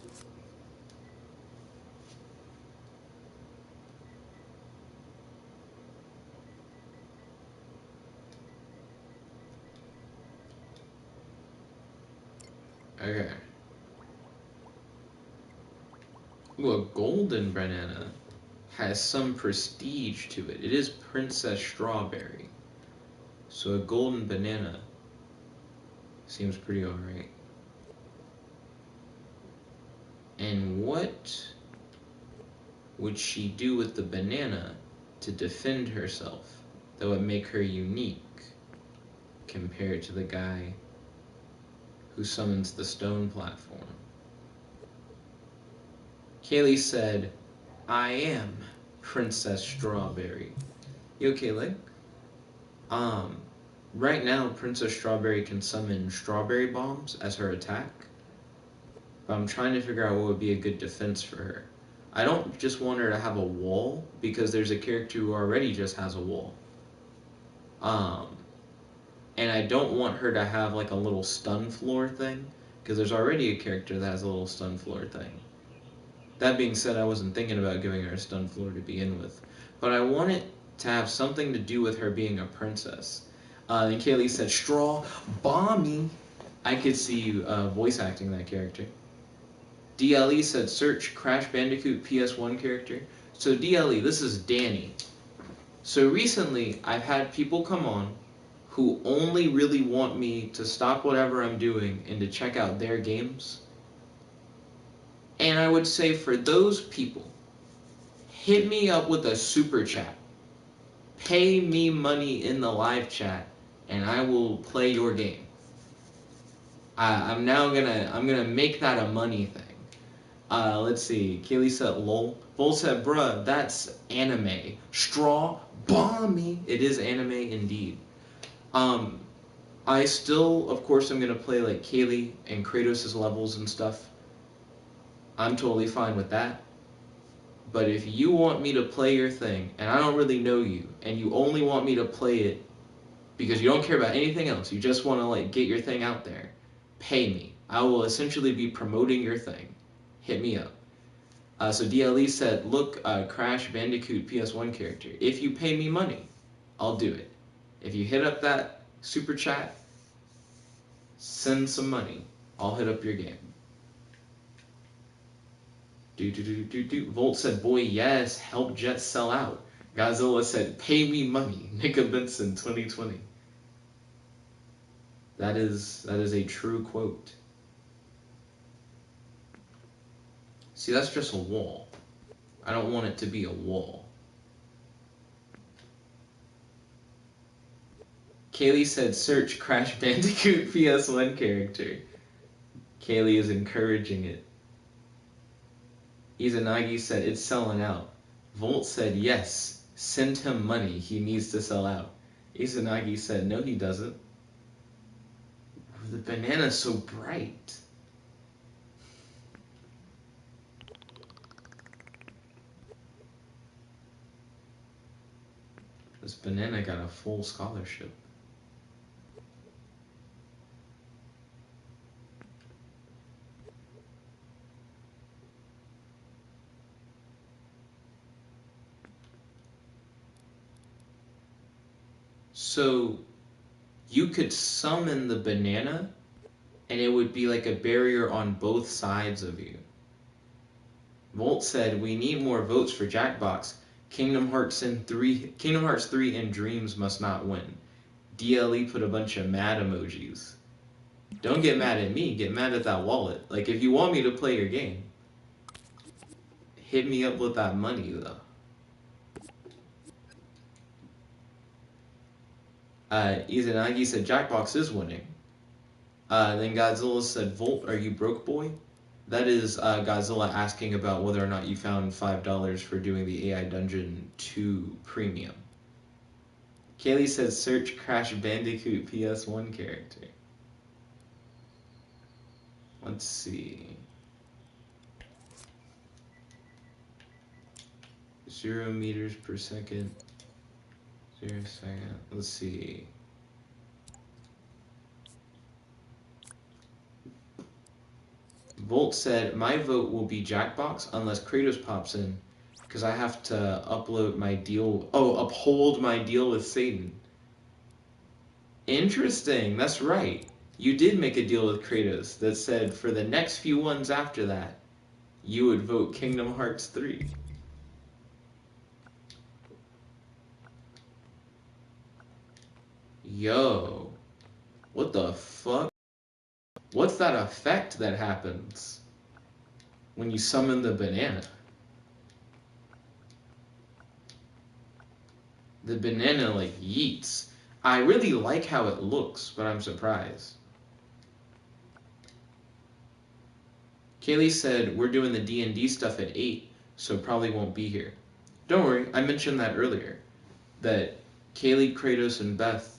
Okay. Ooh, a golden banana has some prestige to it. It is Princess Strawberry. So a golden banana seems pretty alright. And what would she do with the banana to defend herself that would make her unique compared to the guy who summons the stone platform? Kaylee said, I am Princess Strawberry. You okay, Link? Right now, Princess Strawberry can summon strawberry bombs as her attack, but I'm trying to figure out what would be a good defense for her. I don't just want her to have a wall, because there's a character who already just has a wall. And I don't want her to have like a little stun floor thing, because there's already a character that has a little stun floor thing. That being said, I wasn't thinking about giving her a stun floor to begin with, but I want it to have something to do with her being a princess. And Kaylee said, Straw Bomby. I could see you voice acting that character. DLE said, search Crash Bandicoot PS1 character. So DLE, this is Danny. So recently, I've had people come on who only really want me to stop whatever I'm doing and to check out their games. And I would say for those people, hit me up with a super chat. Pay me money in the live chat, and I will play your game. I'm gonna make that a money thing. Let's see. Kaylee said lol. Vol said, bruh, that's anime. Straw Bomby. It is anime indeed. I still, of course, I'm gonna play like Kaylee and Kratos' levels and stuff. I'm totally fine with that. But if you want me to play your thing, and I don't really know you, and you only want me to play it because you don't care about anything else, you just want to like get your thing out there, pay me. I will essentially be promoting your thing. Hit me up. So DLE said, look, Crash Bandicoot PS1 character. If you pay me money, I'll do it. If you hit up that super chat, send some money. I'll hit up your game. Volt said, boy, yes, help Jet sell out. Godzilla said, pay me money. Nickabenson 2020. That is a true quote. See, that's just a wall. I don't want it to be a wall. Kaylee said, search Crash Bandicoot PS1 character. Kaylee is encouraging it. Izanagi said, it's selling out. Volt said, yes, send him money. He needs to sell out. Izanagi said, no, he doesn't. The banana's so bright. This banana got a full scholarship. So you could summon the banana and it would be like a barrier on both sides of you. Volt said, we need more votes for Jackbox. Kingdom Hearts 3 and Dreams must not win. DLE put a bunch of mad emojis. Don't get mad at me, get mad at that wallet. Like, if you want me to play your game, hit me up with that money, though. Izanagi said, Jackbox is winning. Then Godzilla said, Volt, are you broke, boy? That is Godzilla asking about whether or not you found $5 for doing the AI Dungeon 2 Premium. Kaylee says, search Crash Bandicoot PS1 character. Let's see. 0 meters per second. 0 second. Let's see. Volt said, my vote will be Jackbox unless Kratos pops in, because I have to uphold my deal with Satan. Interesting, that's right. You did make a deal with Kratos that said for the next few ones after that, you would vote Kingdom Hearts 3. Yo, what the fuck? What's that effect that happens when you summon the banana? The banana like yeets. I really like how it looks, but I'm surprised. Kaylee said we're doing the D&D stuff at 8, so probably won't be here. Don't worry, I mentioned that earlier, that Kaylee, Kratos, and Beth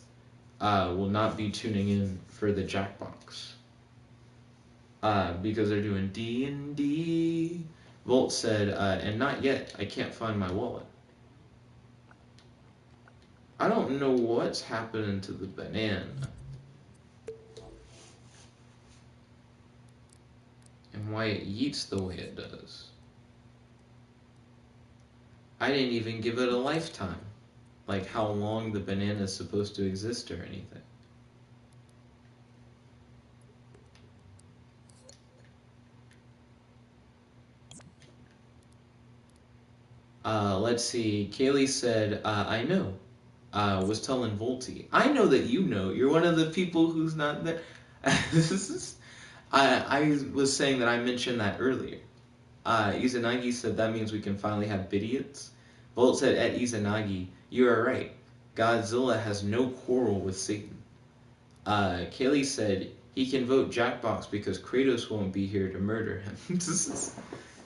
will not be tuning in for the Jackbox. Because they're doing D&D. Volt said, and not yet, I can't find my wallet. I don't know what's happening to the banana. And why it yeets the way it does. I didn't even give it a lifetime. Like how long the banana is supposed to exist or anything. Let's see. Kaylee said, I know. Was telling Volty. I know that you know. You're one of the people who's not there. I was saying that I mentioned that earlier. Izanagi said that means we can finally have Bidiots. Volt said at Izanagi, you are right. Godzilla has no quarrel with Satan. Kaylee said he can vote Jackbox because Kratos won't be here to murder him.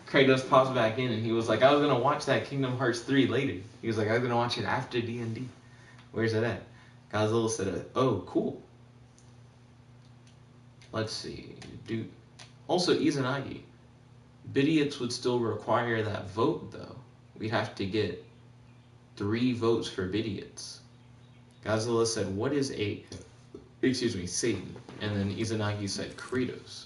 Kratos pops back in and he was like, I was going to watch that Kingdom Hearts 3 later. He was like, I was going to watch it after D&D. Where's it at? Godzilla said, oh, cool. Let's see. Also, Izanagi. Bidiots would still require that vote, though. We'd have to get 3 votes for Bidiots. Godzilla said, what is Satan? And then Izanagi said, Kratos.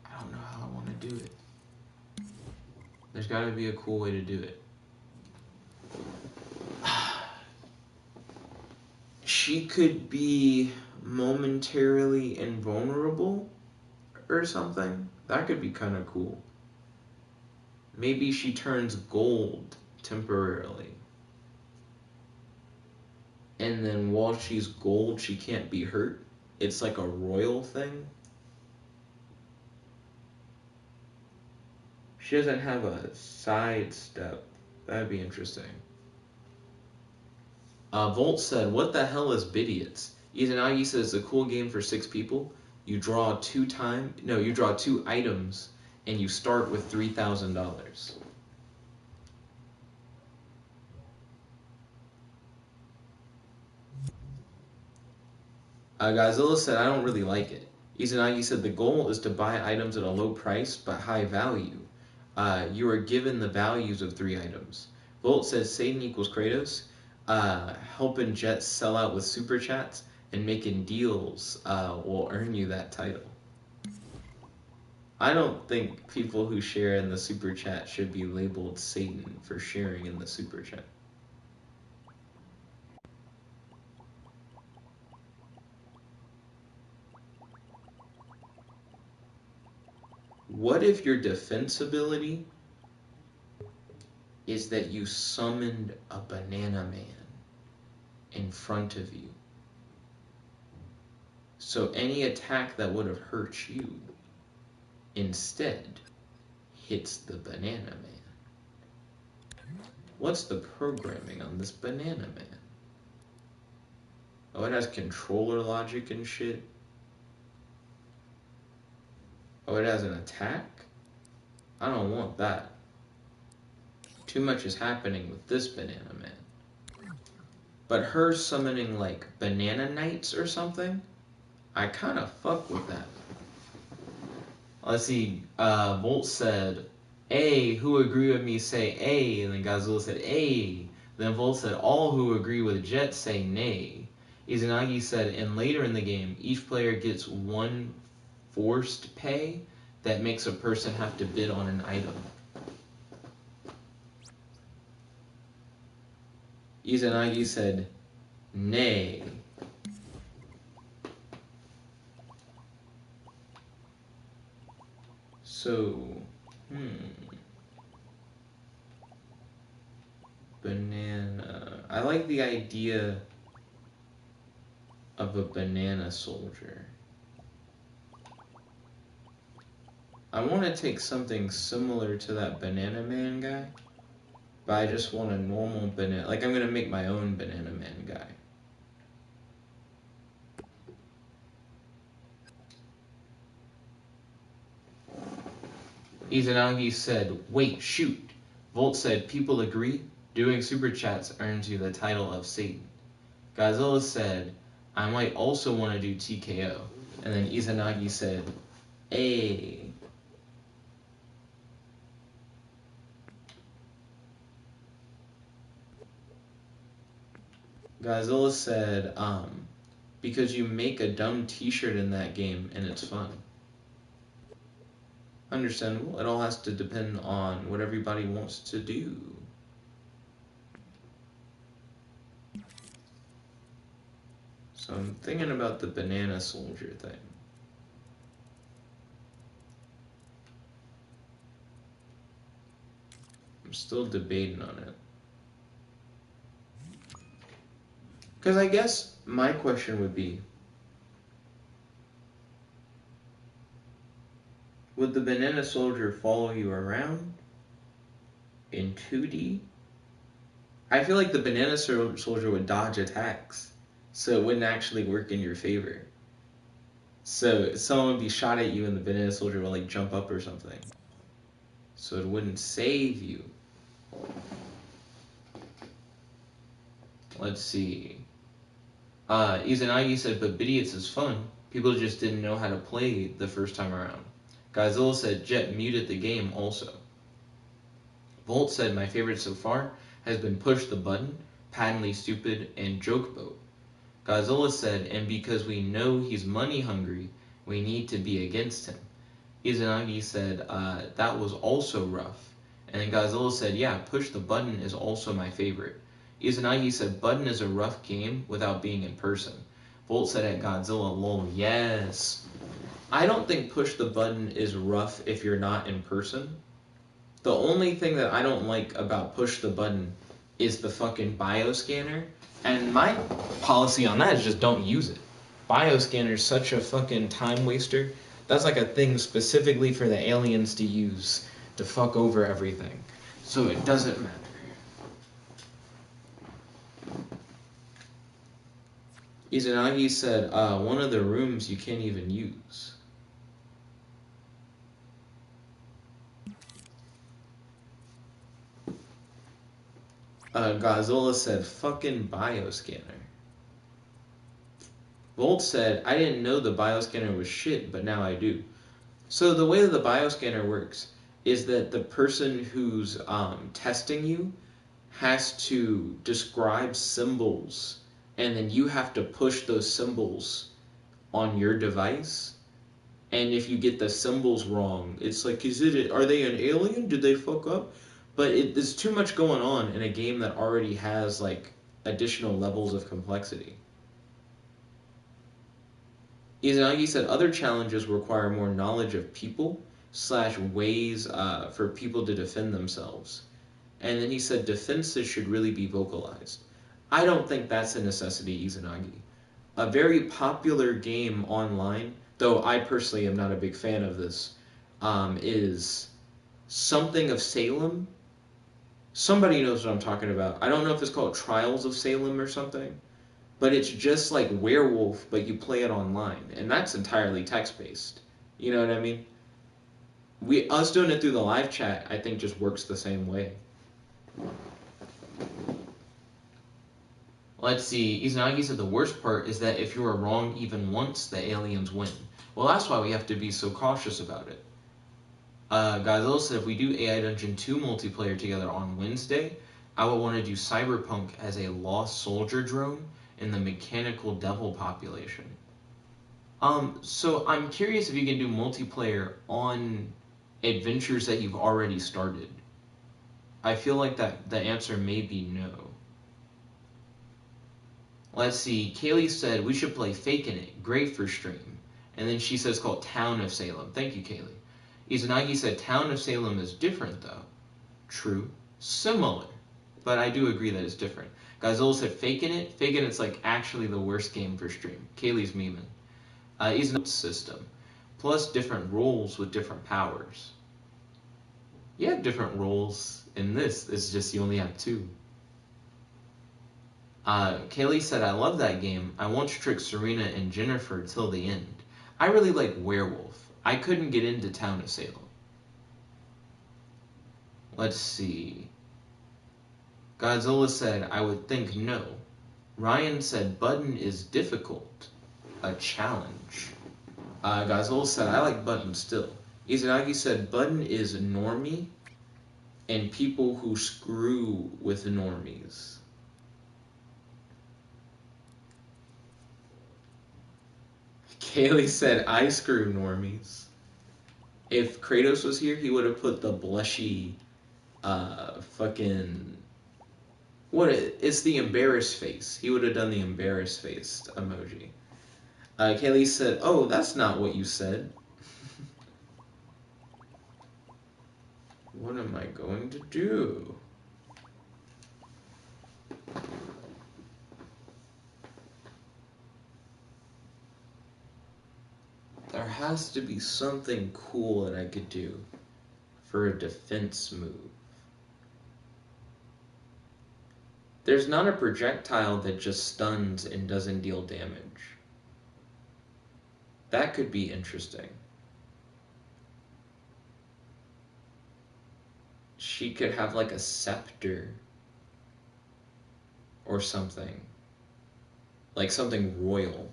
I don't know how I want to do it. There's got to be a cool way to do it. She could be momentarily invulnerable or something. That could be kind of cool. Maybe she turns gold temporarily. And then while she's gold, she can't be hurt. It's like a royal thing. She doesn't have a sidestep. That'd be interesting. Volt said, what the hell is Bidiots? Izanagi says it's a cool game for 6 people. You draw 2 items and you start with $3,000. Godzilla said, I don't really like it. Izanagi said the goal is to buy items at a low price but high value. You are given the values of 3 items. Volt says Satan equals Kratos. Helping Jet sell out with super chats and making deals will earn you that title. I don't think people who share in the super chat should be labeled Satan for sharing in the super chat. What if your defense ability is that you summoned a banana man in front of you? So any attack that would have hurt you instead hits the banana man. What's the programming on this banana man? Oh, it has controller logic and shit. Oh, it has an attack? I don't want that. Too much is happening with this banana man. But her summoning like banana knights or something, I kind of fuck with that. Let's see, Volt said, A, who agree with me say A, and then Godzilla said A. Then Volt said, all who agree with Jet say nay. Izanagi said, and later in the game, each player gets 1 forced pay that makes a person have to bid on an item. Izanagi said, nay. So, banana. I like the idea of a banana soldier. I want to take something similar to that banana man guy, but I just want a normal banana. Like, I'm going to make my own banana man guy. Izanagi said, wait, shoot. Volt said, people agree? Doing super chats earns you the title of Satan. Godzilla said, I might also want to do TKO. And then Izanagi said, A. Godzilla said, because you make a dumb t-shirt in that game and it's fun. Understandable. It all has to depend on what everybody wants to do. So I'm thinking about the banana soldier thing. I'm still debating on it. Because I guess my question would be, would the banana soldier follow you around in 2D? I feel like the banana soldier would dodge attacks, so it wouldn't actually work in your favor. So someone would be shot at you and the banana soldier would like jump up or something. So it wouldn't save you. Let's see. Izanagi said, but Bidiots is fun. People just didn't know how to play the first time around. Godzilla said, Jet muted the game also. Volt said, my favorite so far has been Push the Button, Patently Stupid, and Joke Boat. Godzilla said, and because we know he's money hungry, we need to be against him. Izanagi said, that was also rough. And then Godzilla said, yeah, Push the Button is also my favorite. Izanagi said, Button is a rough game without being in person. Volt said at Godzilla, lol, yes. I don't think Push the Button is rough if you're not in person. The only thing that I don't like about Push the Button is the fucking bioscanner. And my policy on that is just don't use it. Bioscanner is such a fucking time waster. That's like a thing specifically for the aliens to use to fuck over everything. So it doesn't matter. Izanagi said, one of the rooms you can't even use. Godzilla said, fucking bioscanner. Volt said, I didn't know the bioscanner was shit, but now I do. So the way that the bioscanner works is that the person who's testing you has to describe symbols, and then you have to push those symbols on your device. And if you get the symbols wrong, it's like, are they an alien? Did they fuck up? But there's too much going on in a game that already has like additional levels of complexity. Izanagi said other challenges require more knowledge of people / ways for people to defend themselves. And then he said defenses should really be vocalized. I don't think that's a necessity, Izanagi. A very popular game online, though I personally am not a big fan of this, is Something of Salem. Somebody knows what I'm talking about. I don't know if it's called Trials of Salem or something, but it's just like Werewolf, but you play it online, and that's entirely text-based. You know what I mean? Us doing it through the live chat, I think, just works the same way. Let's see. Izanagi said the worst part is that if you are wrong even once, the aliens win. Well, that's why we have to be so cautious about it. Godzilla said if we do AI Dungeon 2 multiplayer together on Wednesday, I would want to do Cyberpunk as a lost soldier drone in the mechanical devil population. So I'm curious if you can do multiplayer on adventures that you've already started. I feel like that the answer may be no. Let's see. Kaylee said we should play Fakin' It. Great for stream. And then she says called Town of Salem. Thank you, Kaylee. Izanagi said Town of Salem is different though. True. Similar. But I do agree that it's different. Godzilla said Fakin' It. Fakin' It's like actually the worst game for stream. Kaylee's memeing. Izanagi system. Plus different roles with different powers. You have different roles in this. It's just you only have 2. Kaylee said, I love that game. I want to trick Serena and Jennifer till the end. I really like Werewolf. I couldn't get into Town of Salem. Let's see. Godzilla said, I would think no. Ryan said, Button is difficult. A challenge. Godzilla said, I like Button still. Izanagi said, Button is normie and people who screw with normies. Kaylee said, I screw normies. If Kratos was here, he would have put the blushy, fucking... It's the embarrassed face. He would have done the embarrassed face emoji. Kaylee said, oh, that's not what you said. What am I going to do? There has to be something cool that I could do for a defense move. There's not a projectile that just stuns and doesn't deal damage. That could be interesting. She could have like a scepter or something. Like something royal.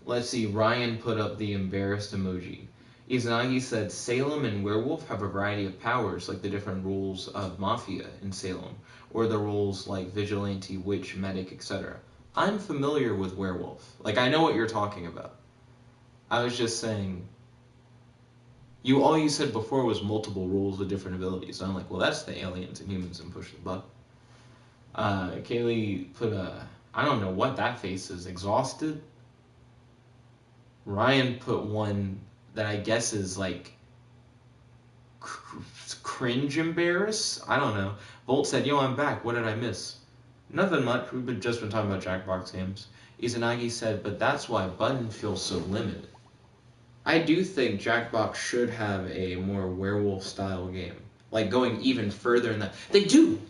Let's see, Ryan put up the embarrassed emoji. Izanagi said Salem and Werewolf have a variety of powers, like the different rules of Mafia in Salem, or the rules like Vigilante, Witch, Medic, etc. I'm familiar with Werewolf. Like, I know what you're talking about. I was just saying, all you said before was multiple rules with different abilities. So I'm like, well, that's the aliens and humans and push the button. Kaylee put I don't know what that face is, exhausted? Ryan put one that I guess is like cringe embarrass? I don't know. Volt said, yo, I'm back. What did I miss? Nothing much. We've just been talking about Jackbox games. Izanagi said, but that's why Button feels so limited. I do think Jackbox should have a more werewolf-style game. Like, going even further in that. They do!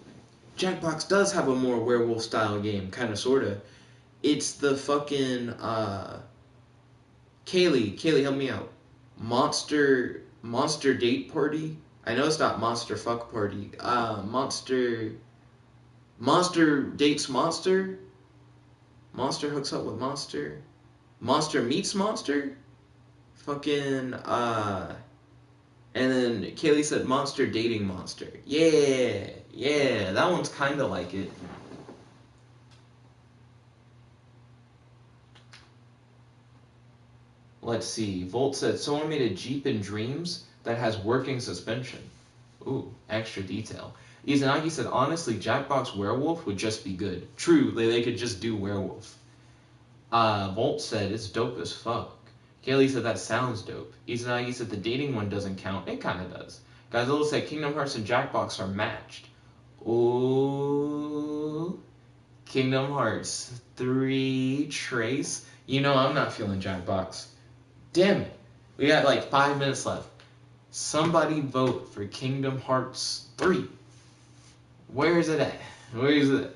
Jackbox does have a more werewolf-style game, kind of, sort of. It's the fucking, Kaylee, help me out. Monster Date Party? I know it's not Monster Fuck Party. Monster Dates Monster? Monster hooks up with Monster. Monster meets Monster. Fucking, and then Kaylee said Monster dating Monster. Yeah, yeah, that one's kind of like it. Let's see. Volt said someone made a Jeep in Dreams that has working suspension. Ooh, extra detail. Izanagi said, honestly, Jackbox Werewolf would just be good. True, they could just do Werewolf. Volt said, it's dope as fuck. Kaylee said, that sounds dope. Izanagi said, the dating one doesn't count. It kind of does. Godzilla said, Kingdom Hearts and Jackbox are matched. Ooh. Kingdom Hearts 3 Trace. You know I'm not feeling Jackbox. Damn it. We got like 5 minutes left. Somebody vote for Kingdom Hearts 3. Where is it at? Where is it?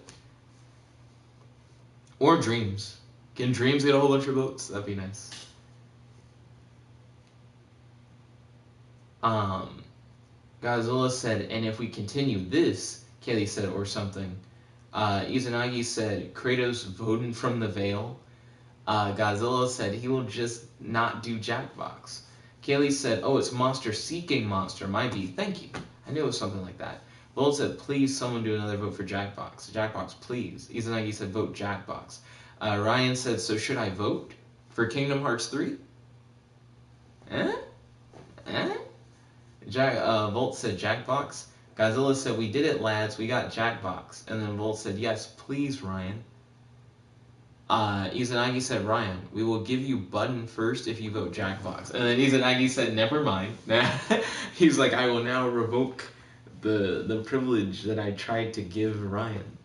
Or Dreams. Can Dreams get a whole bunch of votes? That'd be nice. Godzilla said, and if we continue this, Kaylee said, or something. Izanagi said, Kratos voting from the veil. Godzilla said, he will just not do Jackbox. Kaylee said, oh, it's Monster Seeking Monster. Might be. Thank you. I knew it was something like that. Bolt said, please, someone do another vote for Jackbox. Jackbox, please. Izanagi said, vote Jackbox. Ryan said, so should I vote for Kingdom Hearts 3? Volt said Jackbox. Godzilla said, we did it, lads. We got Jackbox. And then Volt said, yes, please, Ryan. Izanagi said, Ryan, we will give you button first if you vote Jackbox. And then Izanagi said, never mind. He's like, I will now revoke the privilege that I tried to give Ryan.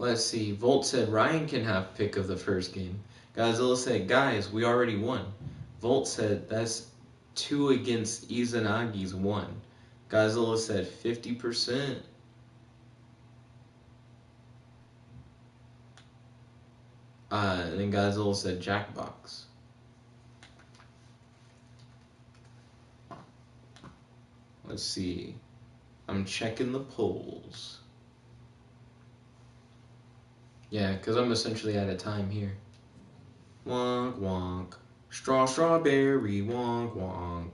Let's see. Volt said Ryan can have pick of the first game. Godzilla said, guys, we already won. Volt said, that's 2 against Izanagi's 1. Godzilla said 50%. And then Godzilla said Jackbox. Let's see. I'm checking the polls. Yeah, because I'm essentially out of time here. Wonk, wonk. Strawberry, wonk, wonk.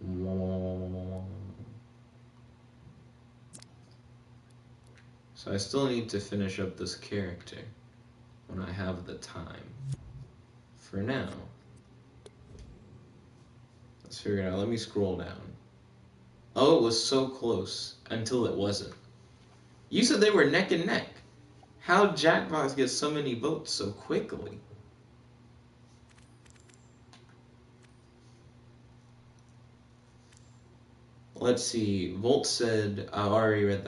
Wonk. So I still need to finish up this character when I have the time. For now, let's figure it out. Let me scroll down. Oh, it was so close until it wasn't. You said they were neck and neck. How'd Jackbox get so many votes so quickly? Let's see. Volt said, I already read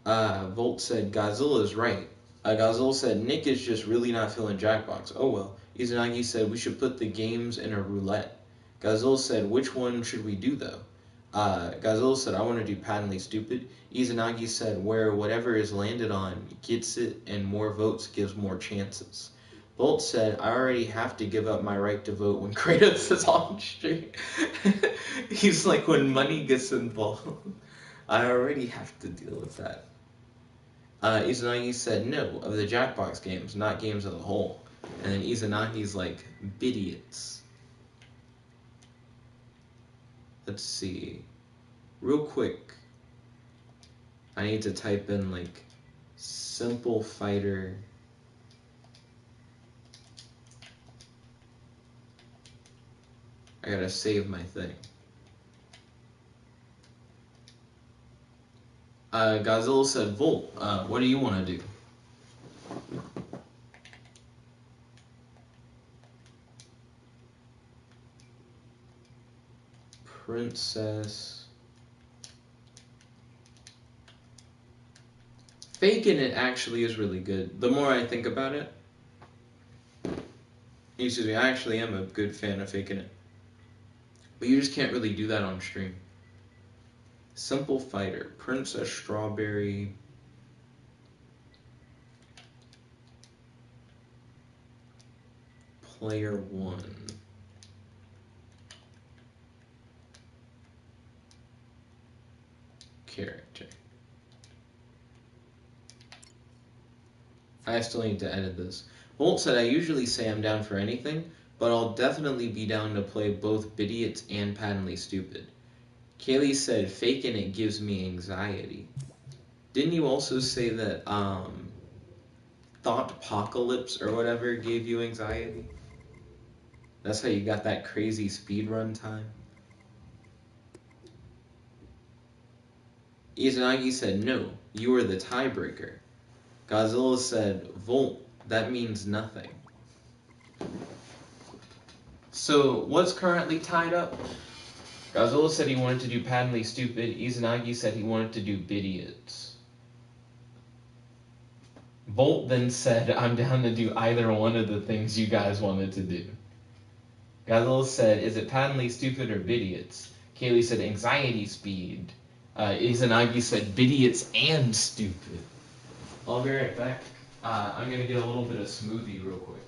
that. Volt said, Godzilla's right. Godzilla said, Nick is just really not feeling Jackbox. Oh well. Izanagi said, we should put the games in a roulette. Godzilla said, which one should we do though? Godzilla said, I want to do Patently Stupid. Izanagi said, where whatever is landed on gets it and more votes gives more chances. Bolt said, I already have to give up my right to vote when Kratos is on stream. He's like, when money gets involved, I already have to deal with that. Izanagi said, no, of the Jackbox games, not games as a whole. And then Izanagi's like, bidiots. Let's see. Real quick, I need to type in like simple fighter. I gotta save my thing. Godzilla said, Volt, what do you want to do? Princess. Faking it actually is really good. The more I think about it, excuse me, I actually am a good fan of Faking it. But you just can't really do that on stream. Simple Fighter, Princess Strawberry. Player 1. Character. I still need to edit this. Volt said, I usually say I'm down for anything, but I'll definitely be down to play both Bidiots and Patently Stupid. Kaylee said, faking it gives me anxiety. Didn't you also say that Thought Apocalypse or whatever gave you anxiety? That's how you got that crazy speedrun time? Izanagi said, no, you were the tiebreaker. Godzilla said, Volt, that means nothing. So, what's currently tied up? Godzilla said he wanted to do Patently Stupid. Izanagi said he wanted to do Bidiots. Volt then said, I'm down to do either one of the things you guys wanted to do. Godzilla said, is it Patently Stupid or Bidiots? Kaylee said, anxiety speed. Izanagi said, Bidiots and stupid. I'll be right back. I'm going to get a little bit of smoothie real quick.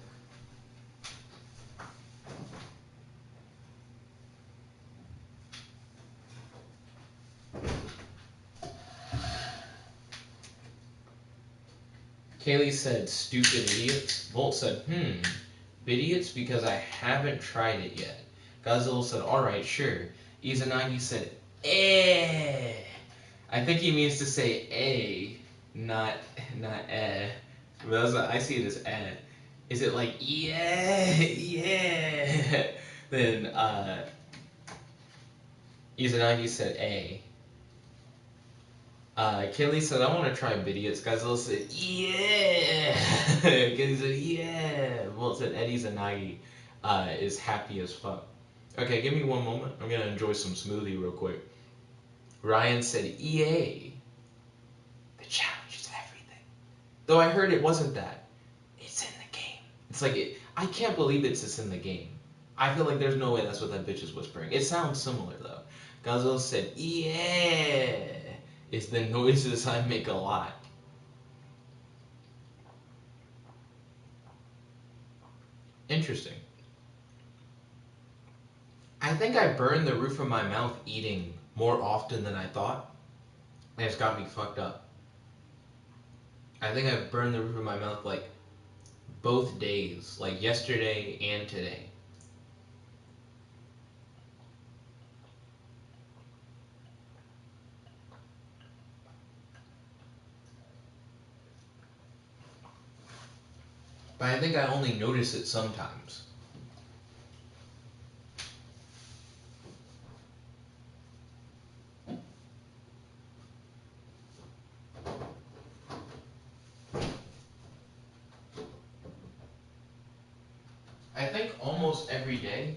Kaylee said, stupid idiots. Volt said, Bidiots because I haven't tried it yet. Godzilla said, alright, sure. Izanagi said, eh. I think he means to say a, not eh. But I see it as eh. Is it like, yeah? Then, Izanagi said a. Kaylee said, I want to try Bidiots. Godzilla said, yeah! Kaylee said, yeah! Volt said, Eddie Izanagi is happy as fuck. Okay, give me one moment. I'm going to enjoy some smoothie real quick. Ryan said, EA. The challenge is everything. Though I heard it wasn't that. It's in the game. It's like, I can't believe it's just in the game. I feel like there's no way that's what that bitch is whispering. It sounds similar, though. Godzilla said, yeah! It's the noises I make a lot. Interesting. I think I burned the roof of my mouth eating more often than I thought. And it's got me fucked up. I think I burned the roof of my mouth like both days. Like yesterday and today. But I think I only notice it sometimes. I think almost every day,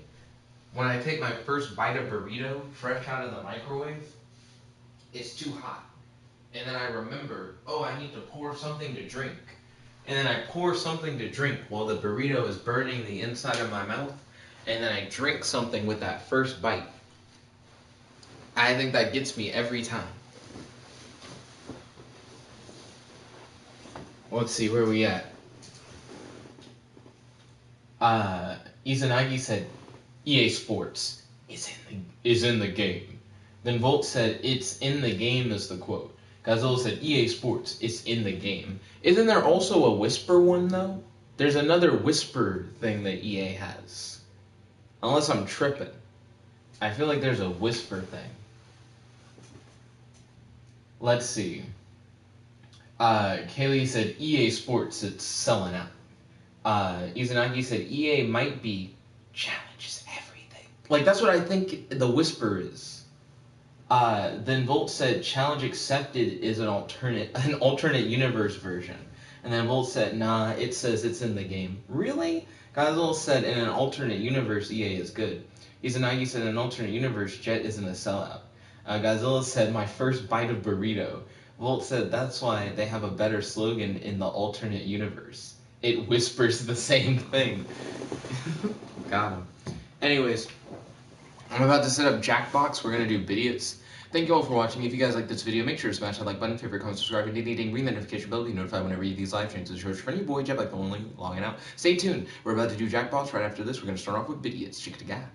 when I take my first bite of burrito fresh out of the microwave, it's too hot. And then I remember, oh, I need to pour something to drink. And then I pour something to drink while the burrito is burning the inside of my mouth. And then I drink something with that first bite. I think that gets me every time. Let's see, where are we at? Izanagi said, EA Sports is in the game. Then Volt said, it's in the game is the quote. Godzilla said, EA Sports, it's in the game. Isn't there also a Whisper one, though? There's another Whisper thing that EA has. Unless I'm tripping. I feel like there's a Whisper thing. Let's see. Kaylee said, EA Sports, it's selling out. Izanagi said, EA might be challenges everything. Like, that's what I think the Whisper is. Then Volt said, challenge accepted is an alternate universe version. And then Volt said, nah, it says it's in the game. Really? Godzilla said, in an alternate universe, EA is good. Izanagi said, in an alternate universe, Jet isn't a sellout. Godzilla said, my first bite of burrito. Volt said, that's why they have a better slogan in the alternate universe. It whispers the same thing. Got him. Anyways, I'm about to set up Jackbox. We're going to do Bidiots. Thank you all for watching. If you guys like this video, make sure to smash that like button, favorite, comment, subscribe, and ring that notification bell to be notified whenever you these live streams. It's your friendly boy, Jeb, like the only logging out. Stay tuned. We're about to do Jackbox right after this. We're going to start off with Bidiots. Chick-a-gap.